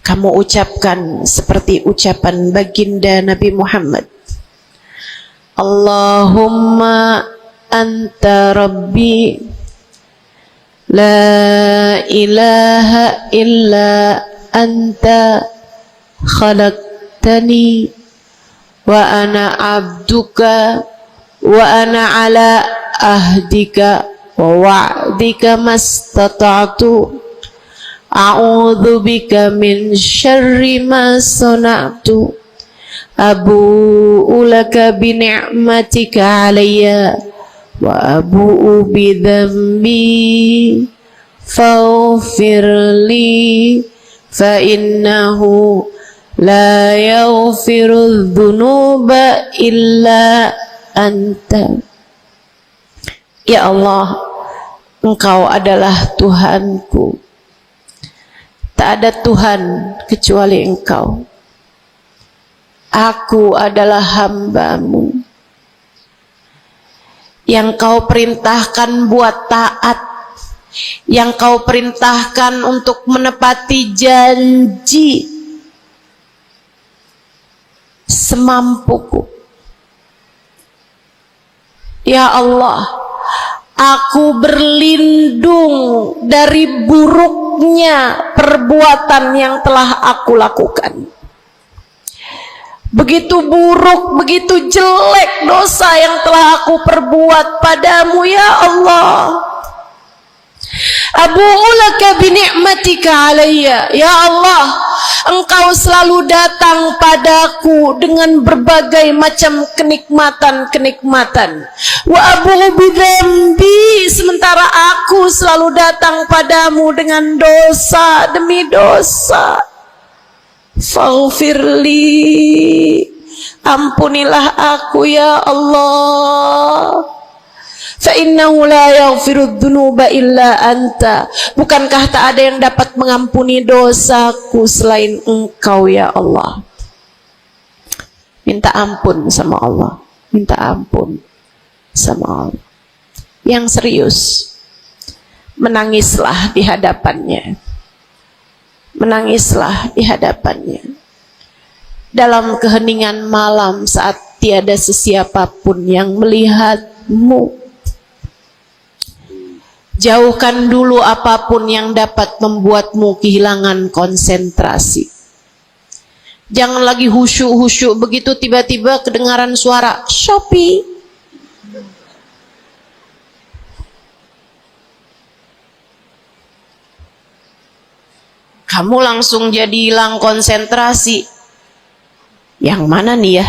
kamu ucapkan seperti ucapan baginda Nabi Muhammad, Allahumma anta rabbi la ilaha illa anta khalaqtani wa ana abduka wa ana ala ahdika wa wa'dika mastata'tu a'udzu bika min syarri ma sana'tu abu'u laka bi ni'matika 'alayya wa abu'u bi dhanbi faghfir li fa innahu la yaghfiru dzunuba illa anta. Ya Allah, Engkau adalah Tuhanku, tak ada Tuhan kecuali Engkau. Aku adalah hamba-Mu yang Kau perintahkan buat taat, yang Kau perintahkan untuk menepati janji semampuku. Ya Allah, aku berlindung dari buruknya perbuatan yang telah aku lakukan. Begitu buruk, begitu jelek dosa yang telah aku perbuat padamu, ya Allah. Abu'u laka bi ni'matika 'alayya. Ya Allah, Engkau selalu datang padaku dengan berbagai macam kenikmatan-kenikmatan. Wa abu'u bi dzambi, sementara aku selalu datang padamu dengan dosa demi dosa. Faghfirli, ampunilah aku ya Allah. Fa innahu la yaghfiru dzunuba illa anta. Bukankah tak ada yang dapat mengampuni dosaku selain Engkau ya Allah. Minta ampun sama Allah, minta ampun sama Allah. Yang serius, menangislah di hadapannya, menangislah di hadapannya dalam keheningan malam saat tiada sesiapapun yang melihatmu. Jauhkan dulu apapun yang dapat membuatmu kehilangan konsentrasi. Jangan lagi khusyuk-khusyuk begitu tiba-tiba kedengaran suara Shopee. Kamu langsung jadi hilang konsentrasi. Yang mana nih ya?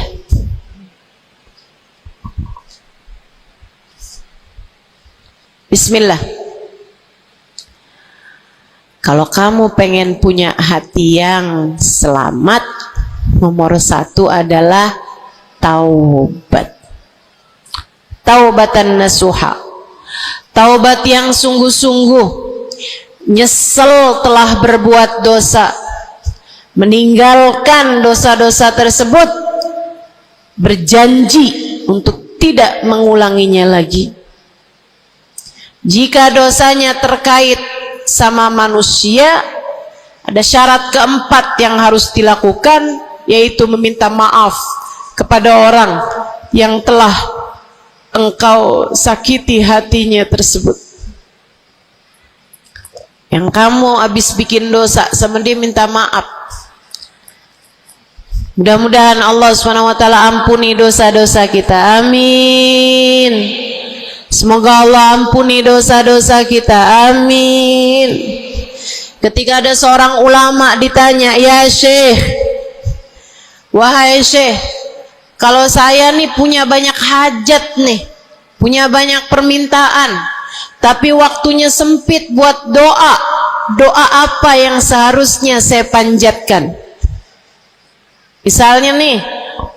Bismillah. Kalau kamu pengen punya hati yang selamat, nomor 1 adalah taubat. Taubatan nasuha. Taubat yang sungguh-sungguh, nyesel telah berbuat dosa, meninggalkan dosa-dosa tersebut, berjanji untuk tidak mengulanginya lagi. Jika dosanya terkait sama manusia, ada syarat keempat yang harus dilakukan, yaitu meminta maaf kepada orang yang telah engkau sakiti hatinya tersebut. Yang kamu habis bikin dosa sama dia, minta maaf. Mudah-mudahan Allah SWT ampuni dosa-dosa kita. Amin. Semoga Allah ampuni dosa-dosa kita. Amin. Ketika ada seorang ulama ditanya, ya Syekh, wahai Syekh, kalau saya nih punya banyak hajat nih, punya banyak permintaan, tapi waktunya sempit buat doa, doa apa yang seharusnya saya panjatkan? Misalnya nih,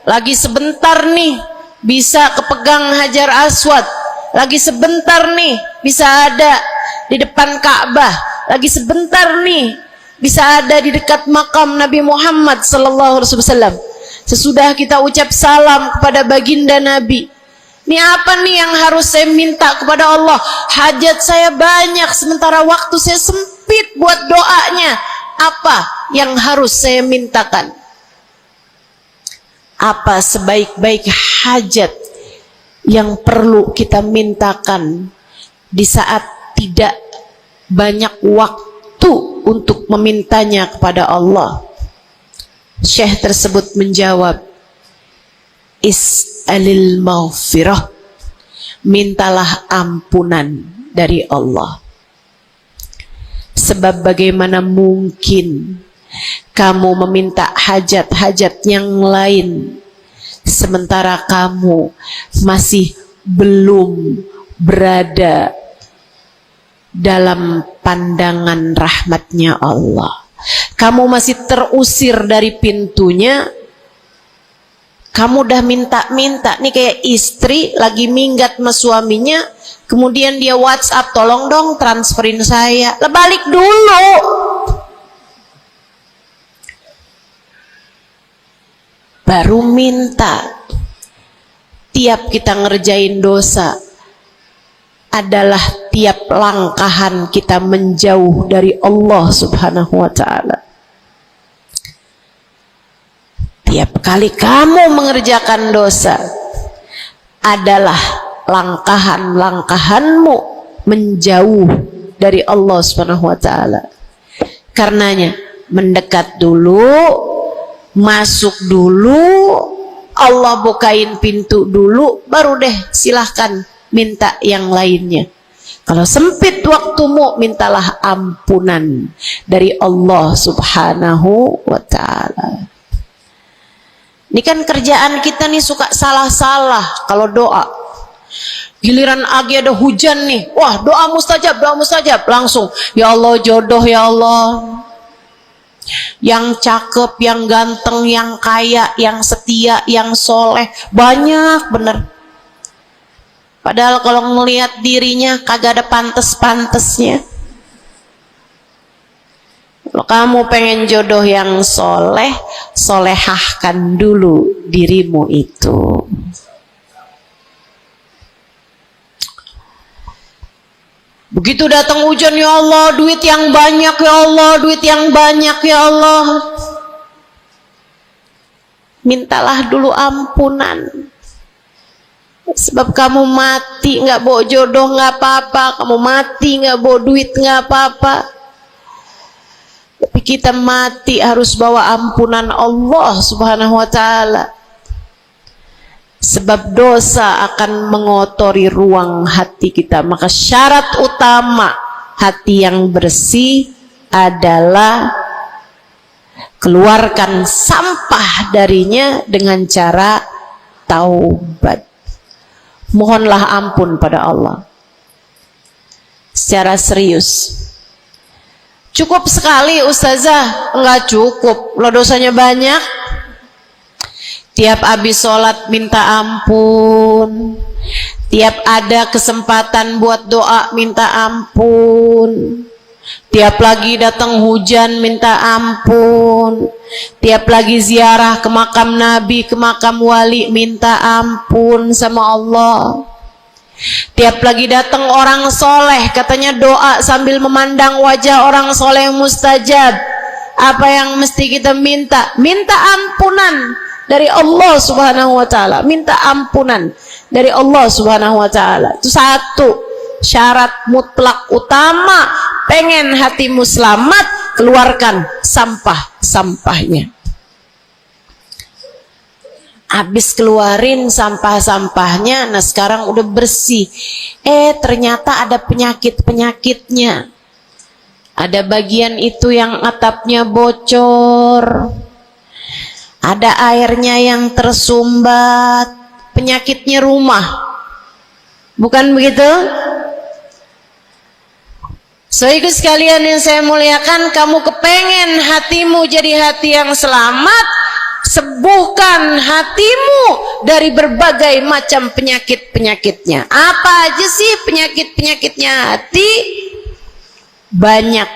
lagi sebentar nih bisa kepegang Hajar Aswad, lagi sebentar nih bisa ada di depan Ka'bah, lagi sebentar nih bisa ada di dekat makam Nabi Muhammad sallallahu alaihi wasallam. Sesudah kita ucap salam kepada baginda Nabi, ini apa nih yang harus saya minta kepada Allah? Hajat saya banyak, sementara waktu saya sempit buat doanya. Apa yang harus saya mintakan? Apa sebaik-baik hajat yang perlu kita mintakan di saat tidak banyak waktu untuk memintanya kepada Allah? Syekh tersebut menjawab, is'alil maghfirah, mintalah ampunan dari Allah. Sebab bagaimana mungkin kamu meminta hajat-hajat yang lain sementara kamu masih belum berada dalam pandangan rahmatnya Allah. Kamu masih terusir dari pintunya. Kamu udah minta-minta, nih kayak istri lagi minggat sama suaminya, kemudian dia WhatsApp, tolong dong transferin saya. Lah balik dulu. Baru minta. Tiap kita ngerjain dosa adalah tiap langkahan kita menjauh dari Allah Subhanahu wa ta'ala. Tiap kali kamu mengerjakan dosa adalah langkahan-langkahanmu menjauh dari Allah Subhanahu wa ta'ala. Karenanya mendekat dulu, masuk dulu, Allah bukain pintu dulu, baru deh silahkan minta yang lainnya. Kalau sempit waktumu, mintalah ampunan dari Allah Subhanahu wa ta'ala. Ini kan kerjaan kita nih suka salah-salah kalau doa. Giliran lagi ada hujan nih, wah doa mustajab, langsung ya Allah jodoh, ya Allah, yang cakep, yang ganteng, yang kaya, yang setia, yang soleh, banyak bener. Padahal kalau ngelihat dirinya kagak ada pantes-pantesnya. Kalau kamu pengen jodoh yang soleh, solehahkan dulu dirimu itu. Begitu datang hujan, ya Allah, duit yang banyak, ya Allah, duit yang banyak, ya Allah. Mintalah dulu ampunan. Sebab kamu mati nggak bawa jodoh nggak apa-apa, kamu mati nggak bawa duit nggak apa-apa. Tapi kita mati harus bawa ampunan Allah Subhanahu wa ta'ala. Sebab dosa akan mengotori ruang hati kita. Maka syarat utama hati yang bersih adalah keluarkan sampah darinya dengan cara taubat. Mohonlah ampun pada Allah secara serius. Cukup sekali ustazah? Enggak cukup, lo dosanya banyak. Tiap habis sholat minta ampun, tiap ada kesempatan buat doa minta ampun, tiap lagi datang hujan minta ampun, tiap lagi ziarah ke makam Nabi, ke makam wali minta ampun sama Allah. Tiap lagi datang orang soleh, katanya doa sambil memandang wajah orang soleh mustajab. Apa yang mesti kita minta? Minta ampunan dari Allah subhanahu wa ta'ala. Minta ampunan dari Allah subhanahu wa ta'ala. Itu satu syarat mutlak utama. Pengen hatimu selamat, keluarkan sampah-sampahnya. Habis keluarin sampah-sampahnya, nah sekarang udah bersih. Ternyata ada penyakit-penyakitnya. Ada bagian itu yang atapnya bocor, ada airnya yang tersumbat. Penyakitnya rumah, bukan begitu? Saudaraku sekalian yang saya muliakan, kamu kepengen hatimu jadi hati yang selamat, sembuhkan hatimu dari berbagai macam penyakit-penyakitnya. Apa aja sih penyakit-penyakitnya hati? Banyak.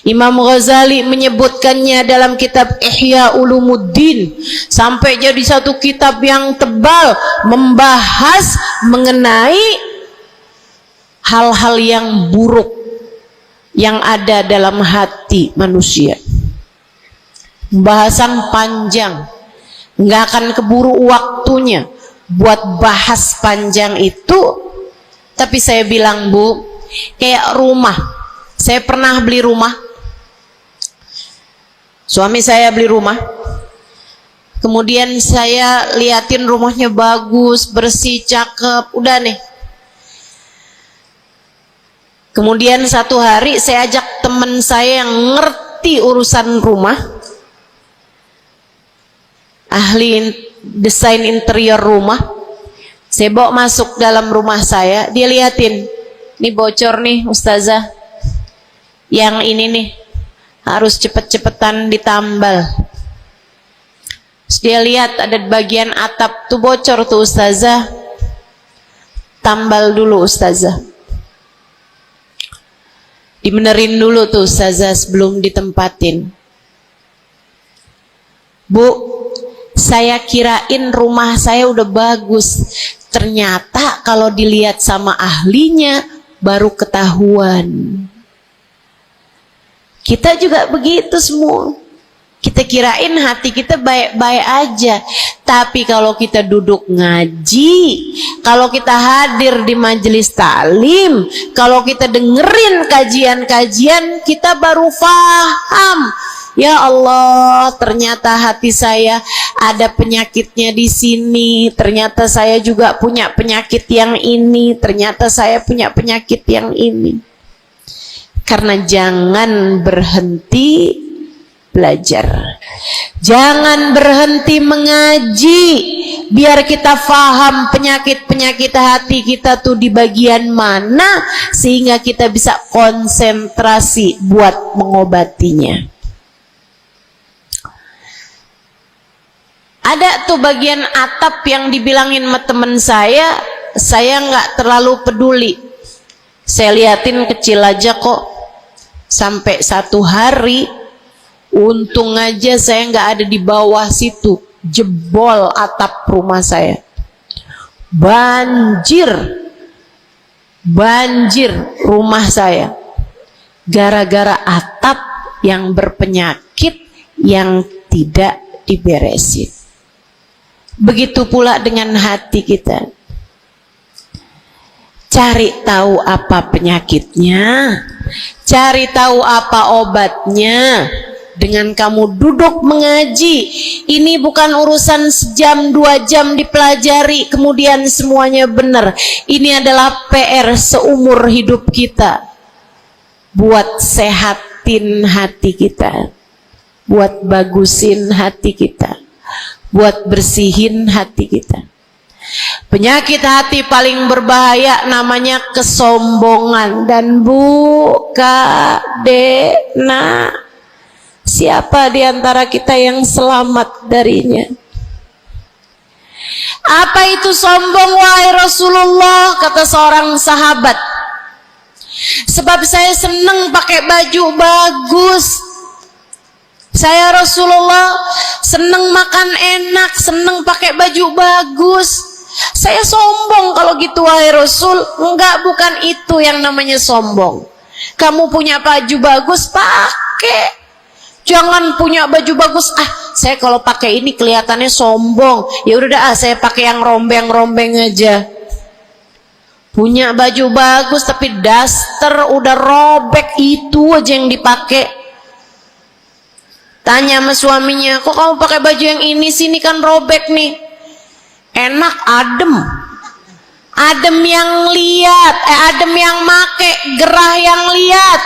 Imam Ghazali menyebutkannya dalam kitab Ihya Ulumuddin, sampai jadi satu kitab yang tebal membahas mengenai hal-hal yang buruk yang ada dalam hati manusia. Pembahasan panjang, nggak akan keburu waktunya buat bahas panjang itu. Tapi saya bilang, Bu, kayak rumah. Saya pernah beli rumah, suami saya beli rumah, kemudian saya liatin rumahnya bagus, bersih, cakep, udah nih. Kemudian satu hari saya ajak teman saya yang ngerti urusan rumah, ahli desain interior rumah, saya bawa masuk dalam rumah saya. Dia liatin, ini bocor nih ustazah, yang ini nih harus cepet-cepetan ditambal. Terus dia lihat ada bagian atap tuh bocor tuh ustazah, tambal dulu ustazah, dibenerin dulu tuh ustazah sebelum ditempatin. Bu, saya kirain rumah saya udah bagus, ternyata kalau dilihat sama ahlinya baru ketahuan. Kita juga begitu semua. Kita kirain hati kita baik-baik aja, tapi kalau kita duduk ngaji, kalau kita hadir di majelis taklim, kalau kita dengerin kajian-kajian, kita baru paham. Ya Allah, ternyata hati saya ada penyakitnya di sini. Ternyata saya juga punya penyakit yang ini. Ternyata saya punya penyakit yang ini. Karena jangan berhenti belajar, jangan berhenti mengaji, biar kita faham penyakit-penyakit hati kita tuh di bagian mana, sehingga kita bisa konsentrasi buat mengobatinya. Ada tuh bagian atap yang dibilangin sama temen saya nggak terlalu peduli. Saya liatin kecil aja kok. Sampai satu hari, untung aja saya nggak ada di bawah situ, jebol atap rumah saya. Banjir rumah saya. Gara-gara atap yang berpenyakit yang tidak diberesin. Begitu pula dengan hati kita. Cari tahu apa penyakitnya, cari tahu apa obatnya. Dengan kamu duduk mengaji, ini bukan urusan sejam 2 jam dipelajari kemudian semuanya benar. Ini adalah PR seumur hidup kita buat sehatin hati kita, buat bagusin hati kita, buat bersihin hati kita. Penyakit hati paling berbahaya namanya kesombongan. Dan Bu, Kak, Dek, Nak, siapa di antara kita yang selamat darinya? Apa itu sombong, wahai Rasulullah? Kata seorang sahabat, sebab saya senang pakai baju bagus. Saya Rasulullah senang makan enak, senang pakai baju bagus. Saya sombong kalau gitu, wahai Rasul. Enggak, bukan itu yang namanya sombong. Kamu punya baju bagus, pakai. Jangan punya baju bagus, saya kalau pakai ini kelihatannya sombong. Ya udah dah, saya pakai yang rombeng-rombeng aja. Punya baju bagus tapi daster udah robek, itu aja yang dipakai. Tanya sama suaminya, kok kamu pakai baju yang ini sini kan robek nih. Enak, adem. Adem yang lihat, adem yang make, gerah yang lihat.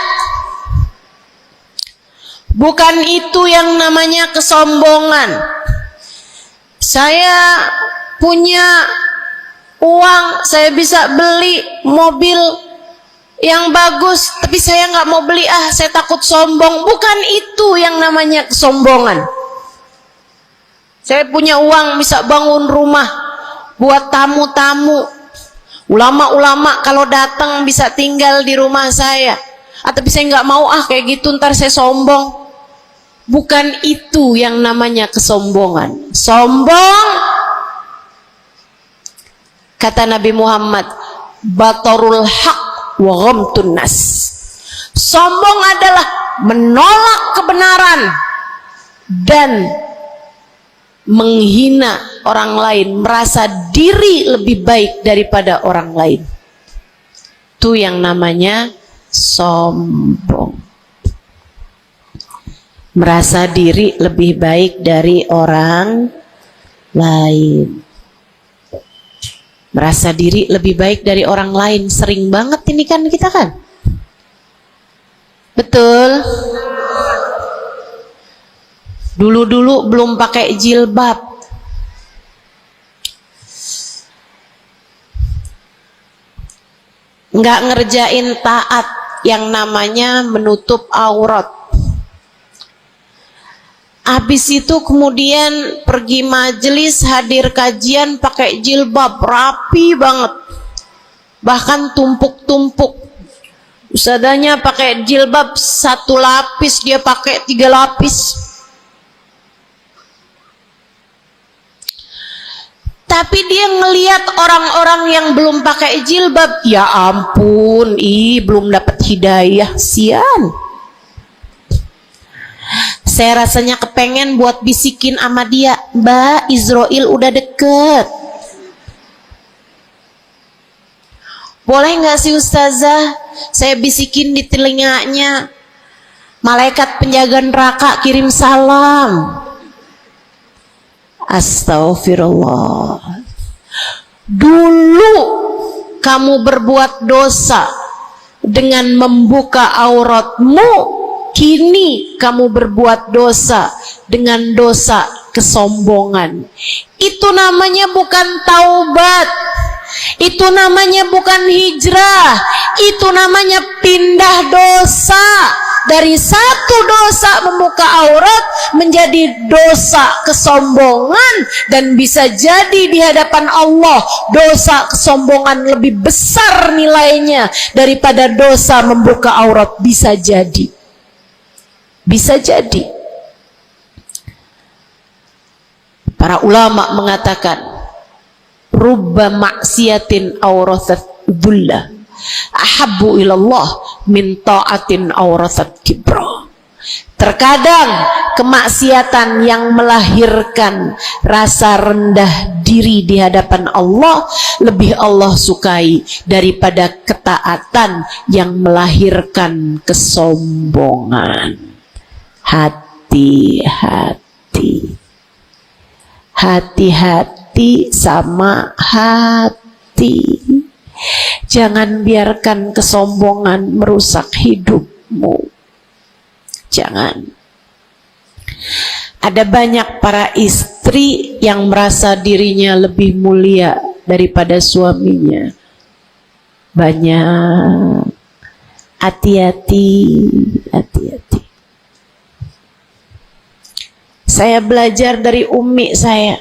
Bukan itu yang namanya kesombongan. Saya punya uang, saya bisa beli mobil yang bagus, tapi saya nggak mau beli, saya takut sombong. Bukan itu yang namanya kesombongan. Saya punya uang, bisa bangun rumah buat tamu-tamu. Ulama-ulama kalau datang bisa tinggal di rumah saya. Tapi saya nggak mau, kayak gitu ntar saya sombong. Bukan itu yang namanya kesombongan. Sombong, kata Nabi Muhammad, batarul haq wa ghamtun nas. Sombong adalah menolak kebenaran dan menghina orang lain, merasa diri lebih baik daripada orang lain. Itu yang namanya sombong. Merasa diri lebih baik dari orang lain. Merasa diri lebih baik dari orang lain. Sering banget ini kan kita kan. Betul. Dulu-dulu belum pakai jilbab. Nggak ngerjain taat yang namanya menutup aurat. Habis itu kemudian pergi majelis, hadir kajian pakai jilbab rapi banget, bahkan tumpuk-tumpuk. Ustadzanya pakai jilbab 1 lapis, dia pakai 3 lapis. Tapi dia ngelihat orang-orang yang belum pakai jilbab, ya ampun, belum dapat hidayah, sian. Saya rasanya kepengen buat bisikin sama dia, Mbak, Israel udah deket. Boleh nggak sih Ustazah, saya bisikin di telinganya, malaikat penjaga neraka kirim salam. Astagfirullah. Dulu kamu berbuat dosa dengan membuka auratmu, kini kamu berbuat dosa dengan dosa kesombongan. Itu namanya bukan taubat. Itu namanya bukan hijrah. Itu namanya pindah dosa. Dari satu dosa membuka aurat menjadi dosa kesombongan. Dan bisa jadi di hadapan Allah dosa kesombongan lebih besar nilainya daripada dosa membuka aurat. Bisa jadi. Bisa jadi. Para ulama mengatakan, rubba maksiatin awrathat dhulla ahabbu ilallah min ta'atin awrathat kibra. Terkadang kemaksiatan yang melahirkan rasa rendah diri di hadapan Allah lebih Allah sukai daripada ketaatan yang melahirkan kesombongan. Hati-hati. Hati-hati sama hati. Jangan biarkan kesombongan merusak hidupmu. Jangan. Ada banyak para istri yang merasa dirinya lebih mulia daripada suaminya. Banyak. Hati-hati, hati-hati. Saya belajar dari umi saya.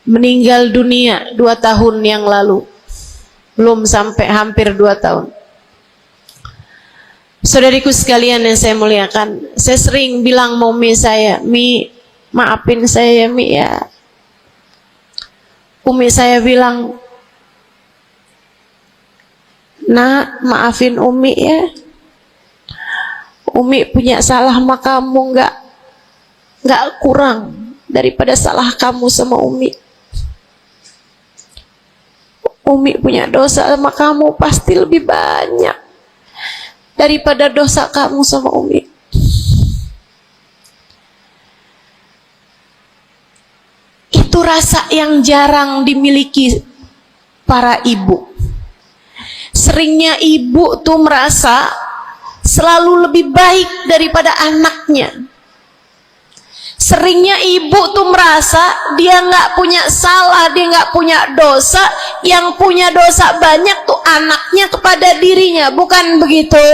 Meninggal dunia 2 tahun yang lalu. Belum sampai hampir 2 tahun. Saudariku sekalian yang saya muliakan, saya sering bilang sama umi saya, "Mi, maafin saya Mi ya." Umi saya bilang, "Nak, maafin Umi ya. Umi punya salah sama kamu nggak kurang daripada salah kamu sama Umi. Umi punya dosa sama kamu pasti lebih banyak daripada dosa kamu sama Umi." Itu rasa yang jarang dimiliki para ibu. Seringnya ibu tuh merasa selalu lebih baik daripada anaknya. Seringnya ibu tuh merasa dia nggak punya salah, dia nggak punya dosa. Yang punya dosa banyak tuh anaknya kepada dirinya, bukan begitu?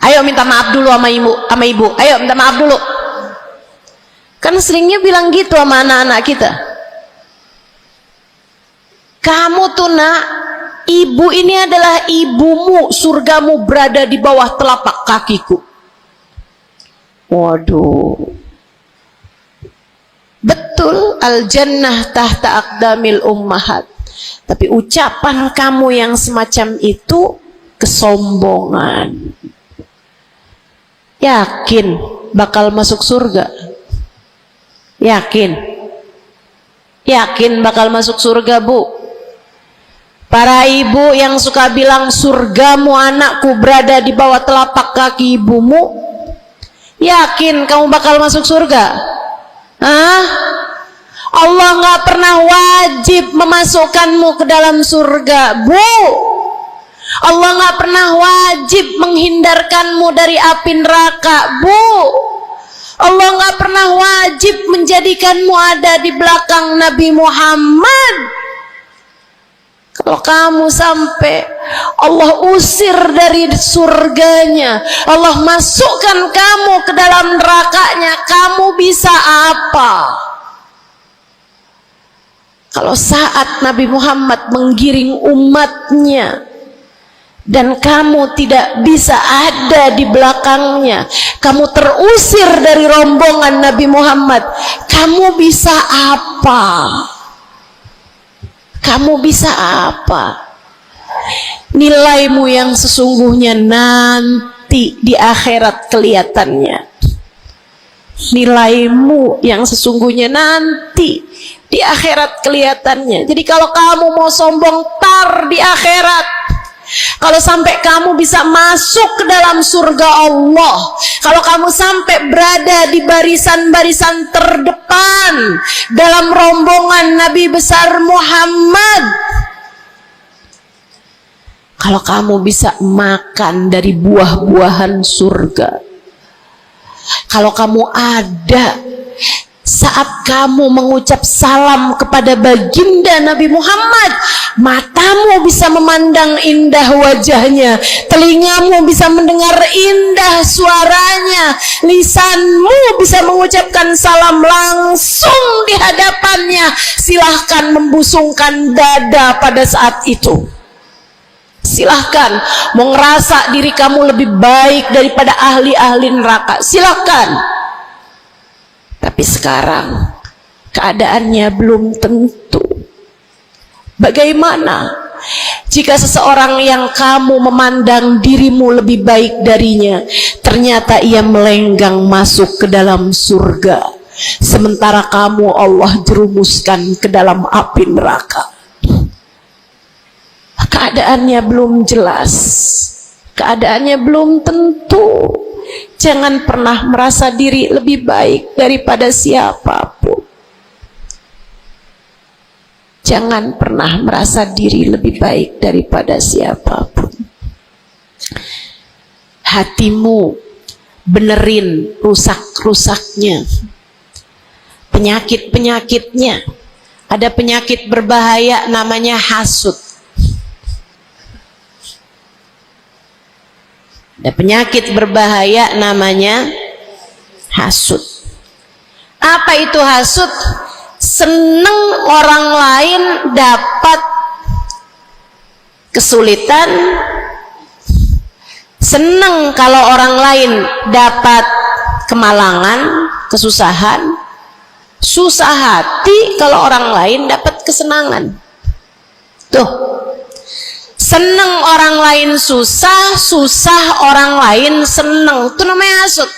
Ayo minta maaf dulu sama ibu. Ayo minta maaf dulu. Kan seringnya bilang gitu sama anak-anak kita. Kamu tuh nak, ibu ini adalah ibumu, surgamu berada di bawah telapak kakiku. Waduh. Betul, al-jannah tahta aqdamil ummahat. Tapi ucapan kamu yang semacam itu kesombongan. Yakin bakal masuk surga? Yakin? Yakin bakal masuk surga, Bu? Para ibu yang suka bilang surgamu anakku berada di bawah telapak kaki ibumu, yakin kamu bakal masuk surga? Hah? Allah nggak pernah wajib memasukkanmu ke dalam surga, Bu. Allah nggak pernah wajib menghindarkanmu dari api neraka, Bu. Allah nggak pernah wajib menjadikanmu ada di belakang Nabi Muhammad. Kalau kamu sampai Allah usir dari surganya, Allah masukkan kamu ke dalam nerakanya, kamu bisa apa? Kalau saat Nabi Muhammad menggiring umatnya dan kamu tidak bisa ada di belakangnya, kamu terusir dari rombongan Nabi Muhammad, kamu bisa apa? Kamu bisa apa? Nilaimu yang sesungguhnya nanti di akhirat kelihatannya. Nilaimu yang sesungguhnya nanti di akhirat kelihatannya. Jadi kalau kamu mau sombong tar di akhirat, kalau sampai kamu bisa masuk ke dalam surga Allah, kalau kamu sampai berada di barisan-barisan terdepan dalam rombongan Nabi besar Muhammad, kalau kamu bisa makan dari buah-buahan surga, kalau kamu ada saat kamu mengucap salam kepada baginda Nabi Muhammad, matamu bisa memandang indah wajahnya, telingamu bisa mendengar indah suaranya, lisanmu bisa mengucapkan salam langsung di hadapannya, silahkan membusungkan dada pada saat itu. Silahkan mau ngerasa diri kamu lebih baik daripada ahli-ahli neraka, silahkan. Tapi sekarang keadaannya belum tentu. Bagaimana jika seseorang yang kamu memandang dirimu lebih baik darinya, ternyata ia melenggang masuk ke dalam surga, sementara kamu Allah jerumuskan ke dalam api neraka? Keadaannya belum jelas, keadaannya belum tentu. Jangan pernah merasa diri lebih baik daripada siapapun. Jangan pernah merasa diri lebih baik daripada siapapun. Hatimu benerin rusak-rusaknya, penyakit-penyakitnya. Ada penyakit berbahaya namanya hasud. Ada penyakit berbahaya namanya hasud. Apa itu hasud? Seneng orang lain dapat kesulitan, seneng kalau orang lain dapat kemalangan, kesusahan, susah hati kalau orang lain dapat kesenangan. Tuh, seneng orang lain susah, susah orang lain seneng, itu namanya hasud.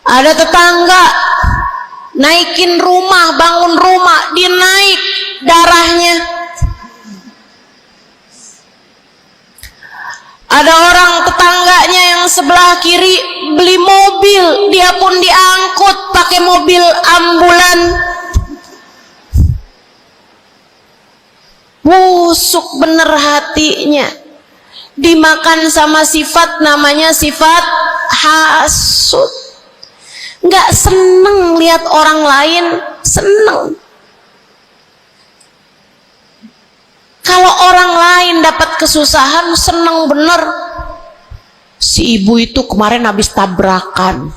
Ada tetangga naikin rumah, bangun rumah, dia naik darahnya. Ada orang tetangganya yang sebelah kiri beli mobil, dia pun diangkut pakai mobil ambulan. Busuk bener hatinya, dimakan sama sifat namanya sifat hasud. Nggak seneng lihat orang lain seneng. Kalau orang lain dapat kesusahan seneng bener. Si ibu itu kemarin habis tabrakan,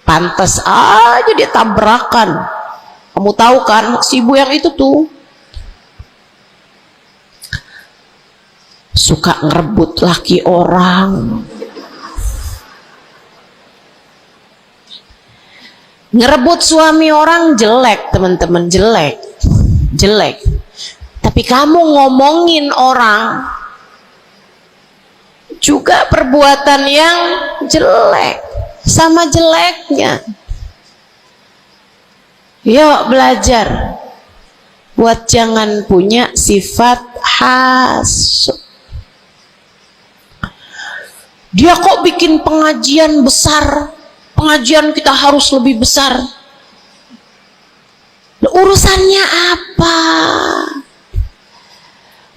pantas aja dia tabrakan. Kamu tahu kan si ibu yang itu tuh suka ngerebut laki orang. Ngerebut suami orang jelek, teman-teman, jelek. Tapi kamu ngomongin orang juga perbuatan yang jelek, sama jeleknya. Yuk belajar buat jangan punya sifat hasud. Dia kok bikin pengajian besar, pengajian kita harus lebih besar. Urusannya apa?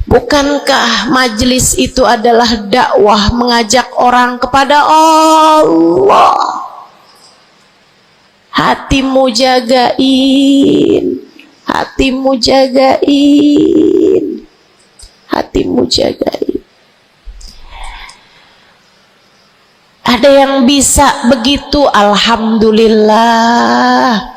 Bukankah majelis itu adalah dakwah, mengajak orang kepada Allah? Hatimu jagain, hatimu jagain, hatimu jagain. Ada yang bisa begitu, alhamdulillah.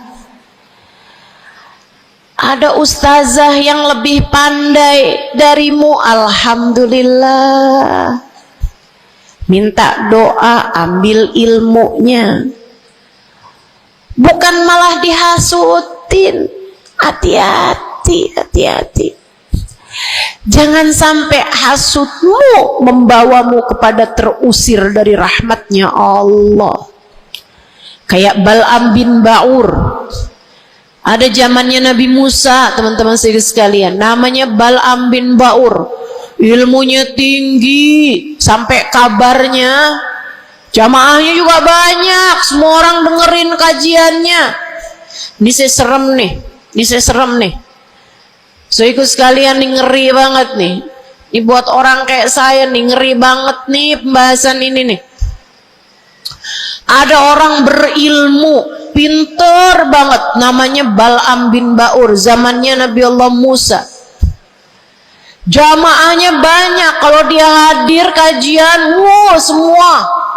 Ada ustazah yang lebih pandai darimu, alhamdulillah. Minta doa, ambil ilmunya, bukan malah dihasutin. Hati-hati, hati-hati. Jangan sampai hasudmu membawamu kepada terusir dari rahmatnya Allah. Kayak Bal'am bin Ba'ur. Ada zamannya Nabi Musa, teman-teman sekalian, namanya Bal'am bin Ba'ur. Ilmunya tinggi, sampai kabarnya jamaahnya juga banyak, semua orang dengerin kajiannya. Ini saya serem nih, ini saya serem nih. So ikut sekalian nih, ngeri banget nih. Ini buat orang kayak saya nih, ngeri banget nih pembahasan ini nih. Ada orang berilmu, pinter banget, namanya Bal'am bin Ba'ur, zamannya Nabi Allah Musa. Jamaahnya banyak, kalau dia hadir kajian, wow, semua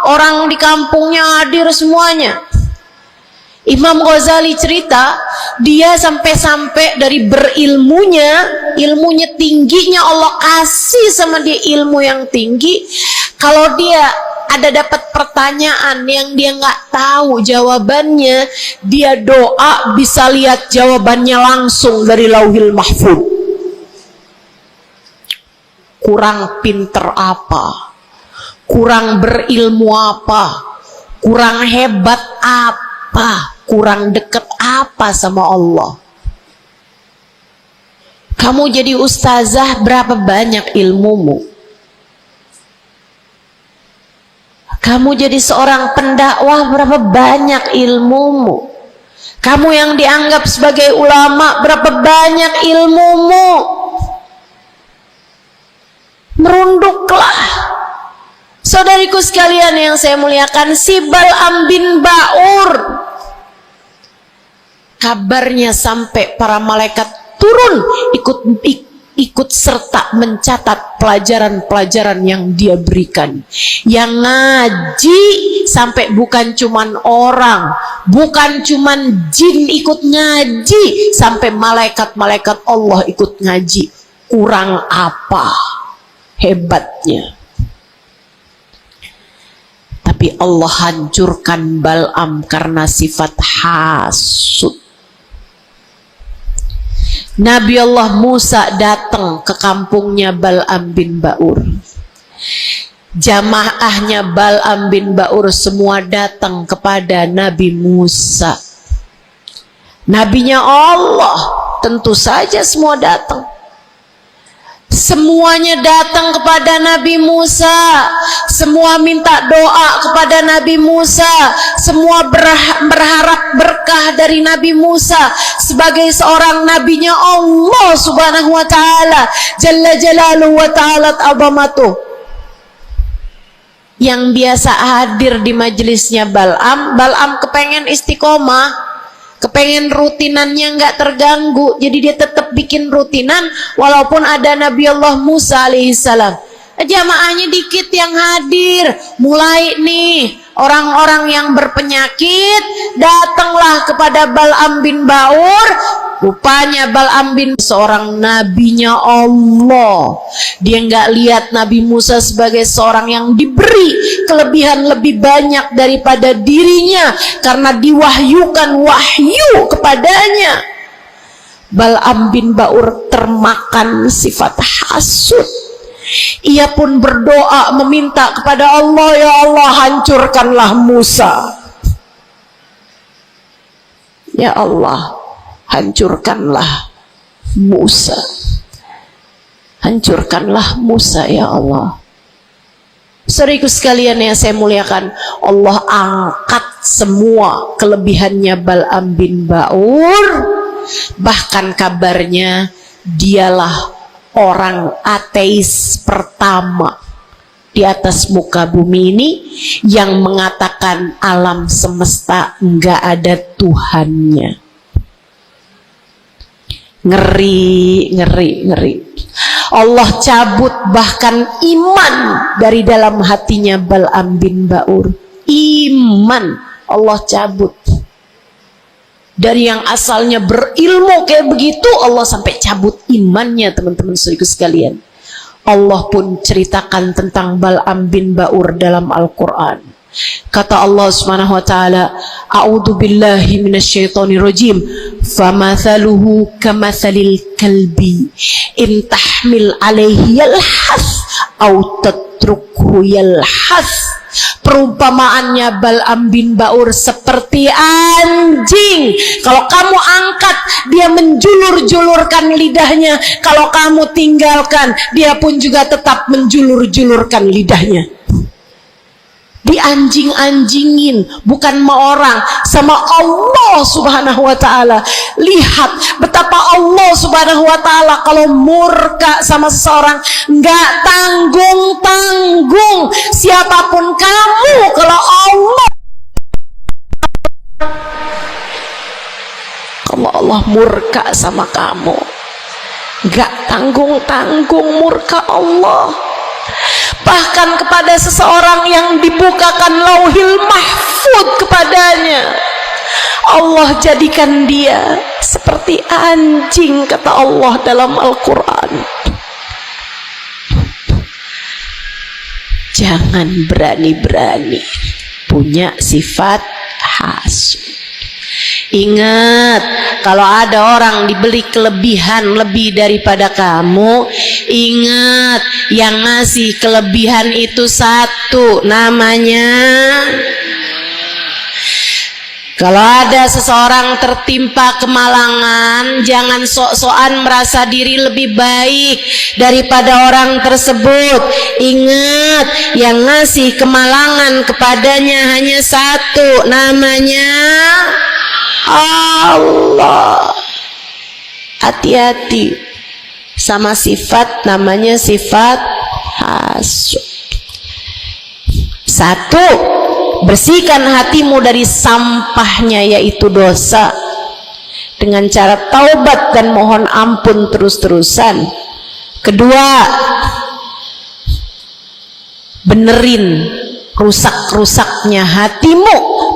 orang di kampungnya hadir semuanya. Imam Ghazali cerita, dia sampai-sampai dari berilmunya, ilmunya tingginya, Allah kasih sama dia ilmu yang tinggi. Kalau dia ada dapat pertanyaan yang dia nggak tahu jawabannya, dia doa bisa lihat jawabannya langsung dari Lauhil Mahfuz. Kurang pinter apa? Kurang berilmu apa? Kurang hebat apa? Kurang dekat apa sama Allah? Kamu jadi ustazah, berapa banyak ilmumu? Kamu jadi seorang pendakwah, berapa banyak ilmumu? Kamu yang dianggap sebagai ulama, berapa banyak ilmumu? Merunduklah. Saudariku sekalian yang saya muliakan, si Bal'am bin Ba'ur, kabarnya sampai para malaikat turun ikut serta mencatat pelajaran-pelajaran yang dia berikan. Yang ngaji sampai bukan cuman orang, bukan cuman jin ikut ngaji, sampai malaikat-malaikat Allah ikut ngaji. Kurang apa hebatnya? Tapi Allah hancurkan Bal'am karena sifat hasud. Nabi Allah Musa datang ke kampungnya Bal'am bin Ba'ur. Jamaahnya Bal'am bin Ba'ur semua datang kepada Nabi Musa. Nabinya Allah, tentu saja semua datang. Semuanya datang kepada Nabi Musa. Semua minta doa kepada Nabi Musa. Semua berharap berkah dari Nabi Musa sebagai seorang nabinya Allah Subhanahu wa taala, Jalla Jalaluhu wa ta'ala azamatuh. Yang biasa hadir di majelisnya Bal'am kepengen istiqomah, kepengen rutinannya nggak terganggu, jadi dia tetap bikin rutinan walaupun ada Nabi Allah Musa alaihissalam. Jamaahnya dikit yang hadir. Mulai nih orang-orang yang berpenyakit datanglah kepada Bal'am bin Ba'ur. Rupanya Bal'am bin seorang nabinya Allah. Dia nggak lihat Nabi Musa sebagai seorang yang diberi kelebihan lebih banyak daripada dirinya karena diwahyukan wahyu kepadanya. Bal'am bin Ba'ur termakan sifat hasud. Ia pun berdoa meminta kepada Allah, ya Allah, hancurkanlah Musa. Ya Allah, hancurkanlah Musa. Hancurkanlah Musa, ya Allah. Saudaraku sekalian yang saya muliakan, Allah angkat semua kelebihannya Bal'am bin Ba'ur. Bahkan kabarnya dialah orang ateis pertama di atas muka bumi ini yang mengatakan alam semesta enggak ada Tuhannya. Ngeri, ngeri, ngeri. Allah cabut bahkan iman dari dalam hatinya Bal'am bin Ba'ur. Iman Allah cabut. Dari yang asalnya berilmu kayak begitu, Allah sampai cabut imannya, teman-teman saudaraku sekalian. Allah pun ceritakan tentang Bal'am bin Ba'ur dalam Al-Quran. Kata Allah Subhanahu wa taala, "A'udzu billahi minasyaitonir rajim. Famathaluhu kamathalil kalbi in tahmil 'alaihi yalhas aw tatrukhu yalhas." Perumpamaannya Bal'am bin Ba'ur seperti anjing. Kalau kamu angkat, dia menjulur-julurkan lidahnya. Kalau kamu tinggalkan, dia pun juga tetap menjulur-julurkan lidahnya. Dianjing-anjingin, bukan sama orang, sama Allah Subhanahu wa ta'ala. Lihat betapa Allah Subhanahu wa ta'ala kalau murka sama seseorang nggak tanggung-tanggung. Siapapun kamu, kalau Allah murka sama kamu, nggak tanggung-tanggung murka Allah. Bahkan kepada seseorang yang dibukakan lauhil mahfud kepadanya, Allah jadikan dia seperti anjing, kata Allah dalam Al-Quran. Jangan berani-berani punya sifat hasud. Ingat, kalau ada orang diberi kelebihan lebih daripada kamu, ingat, yang ngasih kelebihan itu satu, namanya. Kalau ada seseorang tertimpa kemalangan, jangan sok-sokan merasa diri lebih baik daripada orang tersebut. Ingat, yang ngasih kemalangan kepadanya hanya satu, namanya Allah. Hati-hati sama sifat namanya sifat hasud. Satu, bersihkan hatimu dari sampahnya yaitu dosa dengan cara taubat dan mohon ampun terus-terusan. Kedua, benerin rusak-rusaknya hatimu,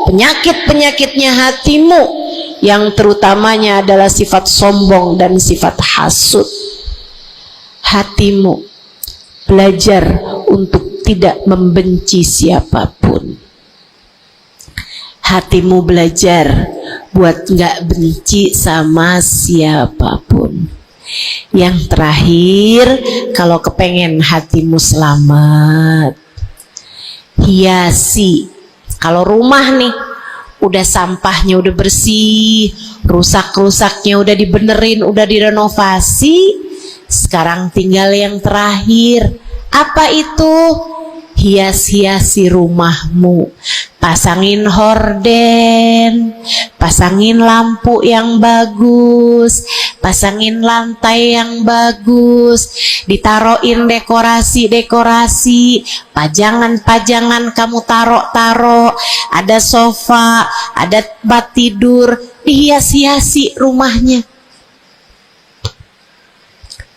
penyakit-penyakitnya hatimu, yang terutamanya adalah sifat sombong dan sifat hasud. Hatimu belajar untuk tidak membenci siapapun. Hatimu belajar buat nggak benci sama siapapun. Yang terakhir, kalau kepengen hatimu selamat, hiasi. Kalau rumah nih udah sampahnya udah bersih, rusak-rusaknya udah dibenerin, udah direnovasi, sekarang tinggal yang terakhir. Apa itu? Hias-hiasi rumahmu, pasangin horden, pasangin lampu yang bagus, pasangin lantai yang bagus, ditaruhin dekorasi-dekorasi, pajangan-pajangan kamu taruh-taruh, ada sofa, ada tempat tidur, dihias-hiasi rumahnya.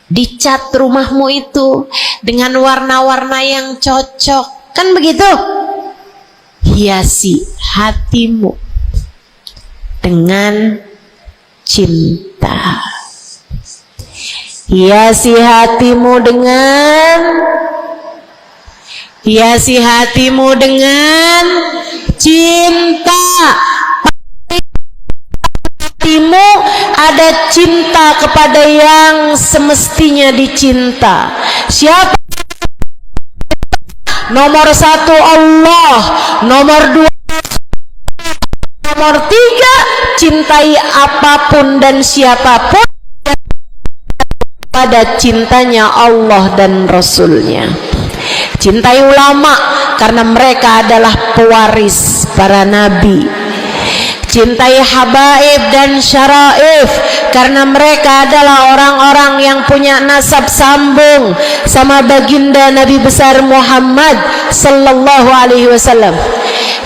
Dicat rumahmu itu dengan warna-warna yang cocok, kan begitu? Hiasi hatimu dengan cinta. Hiasi hatimu dengan cinta. Hatimu ada cinta kepada yang semestinya dicinta. Siapa? Nomor satu Allah, nomor dua, nomor tiga, cintai apapun dan siapapun pada cintanya Allah dan Rasulnya. Cintai ulama karena mereka adalah pewaris para nabi. Cintai habaib dan syaraif karena mereka adalah orang-orang yang punya nasab sambung sama baginda Nabi besar Muhammad sallallahu alaihi wasallam.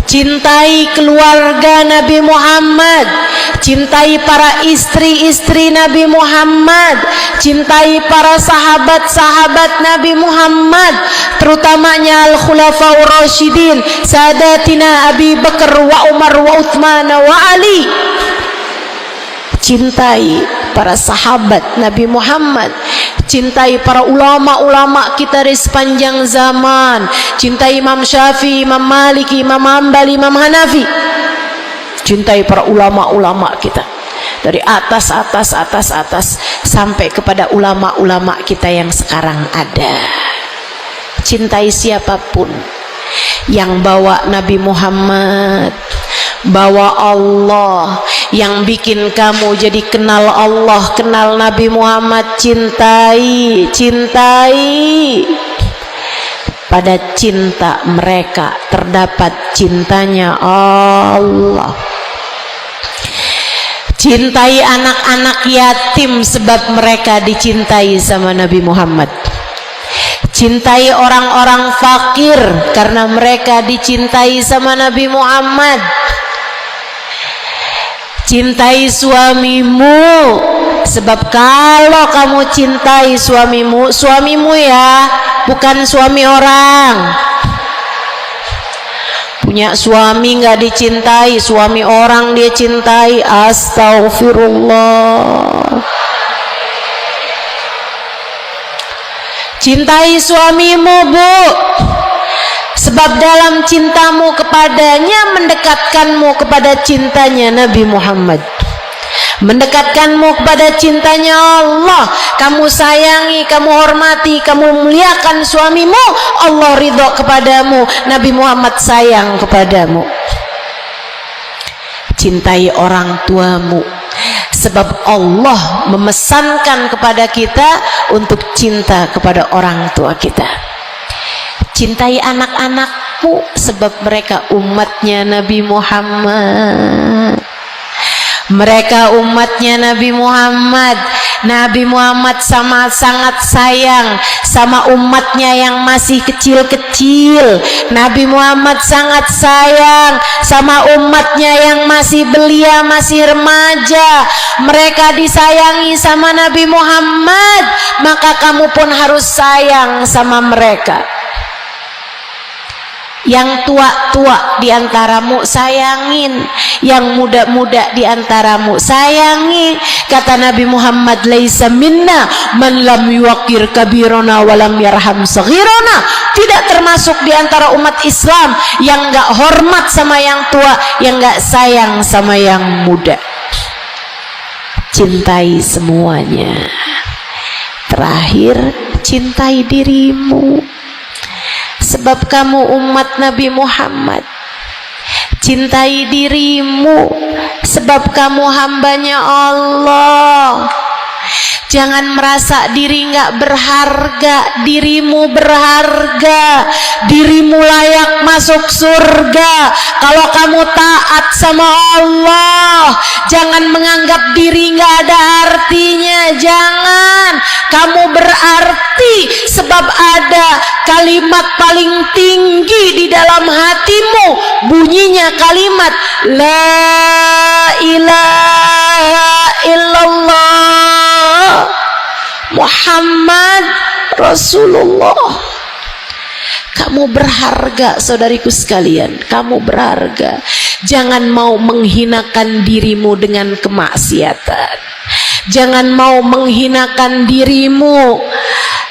Cintai keluarga Nabi Muhammad, cintai para istri-istri Nabi Muhammad, cintai para sahabat-sahabat Nabi Muhammad, terutamanya al-khulafaur rasyidin, sadatina Abi Bakar wa Umar wa Uthman wa Ali. Cintai para sahabat Nabi Muhammad, cintai para ulama-ulama kita di sepanjang zaman, cintai Imam Syafi'i, Imam Maliki, Imam Hambali, Imam Hanafi. Cintai para ulama-ulama kita dari atas sampai kepada ulama-ulama kita yang sekarang ada. Cintai siapapun yang bawa Nabi Muhammad, bawa Allah, yang bikin kamu jadi kenal Allah, kenal Nabi Muhammad. Cintai. Pada cinta mereka terdapat cintanya Allah. Cintai anak-anak yatim sebab mereka dicintai sama Nabi Muhammad. Cintai orang-orang fakir karena mereka dicintai sama Nabi Muhammad. Cintai suamimu sebab kalau kamu cintai suamimu ya, bukan suami orang. Punya suami nggak dicintai, suami orang dia cintai. Astaghfirullah. Cintai suamimu, Bu, sebab dalam cintamu kepadanya mendekatkanmu kepada cintanya Nabi Muhammad, mendekatkanmu kepada cintanya Allah. Kamu sayangi, kamu hormati, kamu muliakan suamimu, Allah ridho kepadamu, Nabi Muhammad sayang kepadamu. Cintai orang tuamu sebab Allah memesankan kepada kita untuk cinta kepada orang tua kita. Cintai anak-anakmu sebab mereka umatnya Nabi Muhammad. Mereka umatnya Nabi Muhammad. Nabi Muhammad sangat sayang sama umatnya yang masih kecil-kecil. Nabi Muhammad sangat sayang sama umatnya yang masih belia, masih remaja. Mereka disayangi sama Nabi Muhammad, maka kamu pun harus sayang sama mereka. Yang tua-tua diantaramu sayangin, yang muda-muda diantaramu sayangi. Kata Nabi Muhammad, laisa minna man lam yuqir kabirona walam yarham saghirona. Tidak termasuk diantara umat Islam yang gak hormat sama yang tua, yang gak sayang sama yang muda. Cintai semuanya. Terakhir, cintai dirimu. Sebab kamu umat Nabi Muhammad. Cintai dirimu, sebab kamu hambanya Allah. Jangan merasa diri nggak berharga. Dirimu berharga. Dirimu layak masuk surga kalau kamu taat sama Allah. Jangan menganggap diri nggak ada artinya. Jangan. Kamu berarti sebab ada kalimat paling tinggi di dalam hatimu. Bunyinya kalimat La ilaha illallah Muhammad Rasulullah. Kamu berharga, saudariku sekalian. Kamu berharga. Jangan mau menghinakan dirimu dengan kemaksiatan. Jangan mau menghinakan dirimu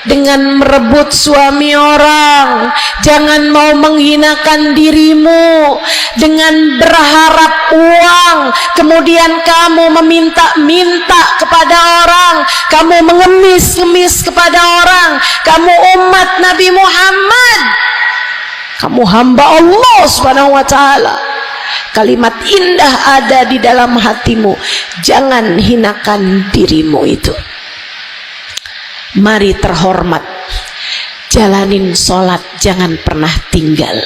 dengan merebut suami orang. Jangan mau menghinakan dirimu dengan berharap uang, kemudian kamu meminta-minta kepada orang, kamu mengemis-ngemis kepada orang. Kamu umat Nabi Muhammad, kamu hamba Allah Subhanahu wa ta'ala. Kalimat indah ada di dalam hatimu. Jangan hinakan dirimu itu. Mari terhormat. Jalanin sholat, jangan pernah tinggal.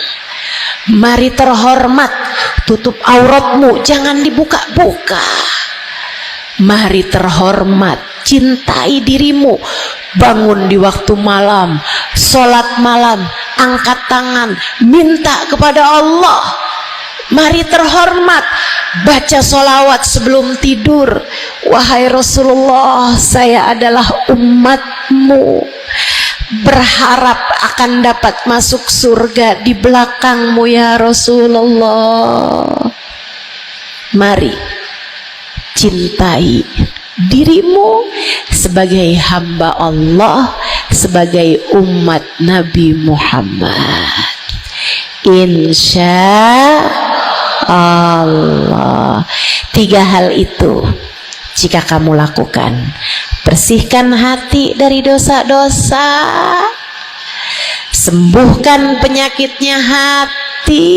Mari terhormat. Tutup auratmu, jangan dibuka-buka. Mari terhormat. Cintai dirimu. Bangun di waktu malam, sholat malam, angkat tangan, minta kepada Allah. Mari terhormat. Baca sholawat sebelum tidur. Wahai Rasulullah, saya adalah umatmu, berharap akan dapat masuk surga di belakangmu ya Rasulullah. Mari cintai dirimu sebagai hamba Allah, sebagai umat Nabi Muhammad. Insya Allah. 3 hal itu jika kamu lakukan, bersihkan hati dari dosa-dosa, sembuhkan penyakitnya hati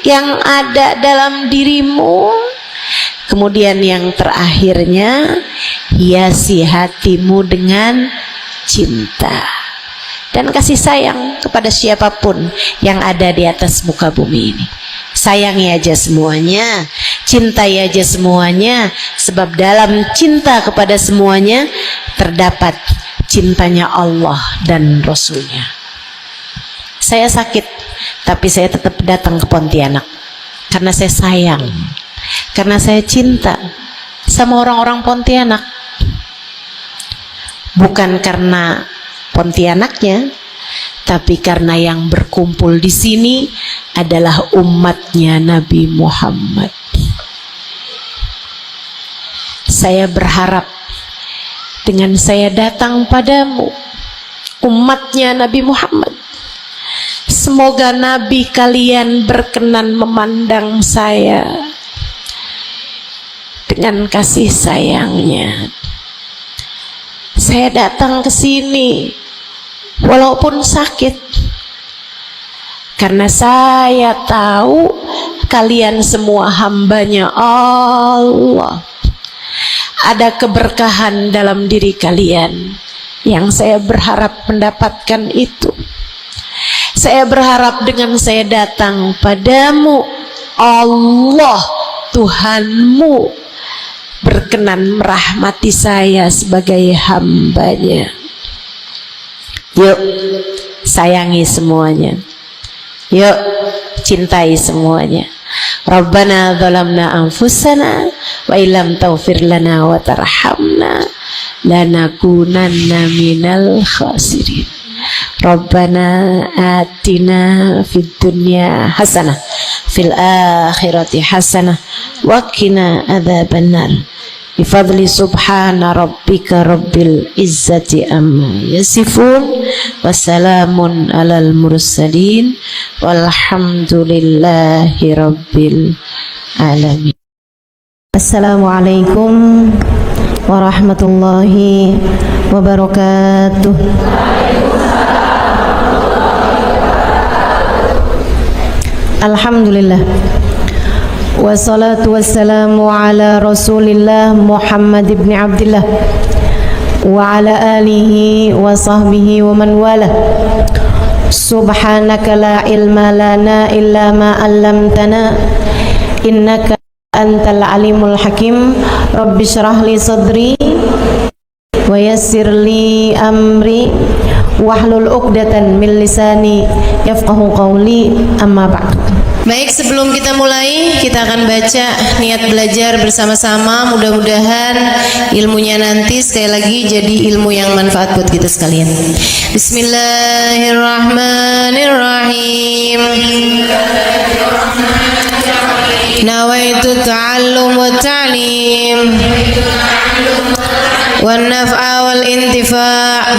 yang ada dalam dirimu, kemudian yang terakhirnya, hiasi hatimu dengan cinta dan kasih sayang kepada siapapun yang ada di atas muka bumi ini. Sayangi aja semuanya, cintai aja semuanya, sebab dalam cinta kepada semuanya terdapat cintanya Allah dan Rasulnya. Saya sakit, tapi saya tetap datang ke Pontianak karena saya sayang, karena saya cinta sama orang-orang Pontianak, bukan karena Pontianaknya, tapi karena yang berkumpul di sini adalah umatnya Nabi Muhammad. Saya berharap dengan saya datang padamu, umatnya Nabi Muhammad, semoga Nabi kalian berkenan memandang saya dengan kasih sayangnya. Saya datang ke sini walaupun sakit, karena saya tahu kalian semua hambanya Allah. Ada keberkahan dalam diri kalian yang saya berharap mendapatkan itu. Saya berharap dengan saya datang padamu, Allah Tuhanmu berkenan merahmati saya sebagai hambanya. Yuk sayangi semuanya, yuk cintai semuanya. Rabbana zalamna anfusana wa illam taghfir lana wa tarhamna lanakunanna minal khasirin. Rabbana atina fid dunya hasanah fil akhirati hasanah wa qina adzabannar. Bifadli subhana rabbika rabbil izzati amma yasifun, wassalamun alal mursalin, walhamdulillahi rabbil alamin. Assalamualaikum warahmatullahi wabarakatuh. Alhamdulillah, wassalatu wassalamu ala rasulillah Muhammad ibn Abdillah wa ala alihi wa sahbihi wa man wala. Subhanaka la ilma lana illa ma 'allamtana innaka antal alimul hakim. Rabbi shrah li sadri wa yassir li amri wahlul 'uqdatan min lisani yafqahu qawli, amma ba'du. Baik, sebelum kita mulai, kita akan baca niat belajar bersama-sama. Mudah-mudahan ilmunya nanti sekali lagi jadi ilmu yang manfaat buat kita sekalian. Bismillahirrahmanirrahim. Nawaitu ta'allum wa ta'lim wan naf'a wal intifa'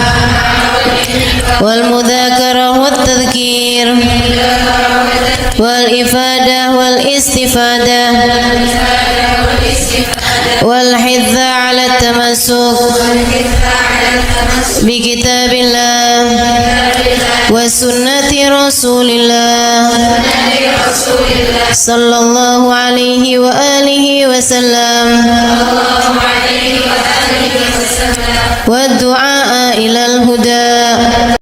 wal mudzakarah wat tadhkir wal ifadah wal istifadah wal hidza ala tamassuk bi kitabillah wa sunnati rasulillah sallallahu alaihi wa alihi wasallam wa du'a ilal huda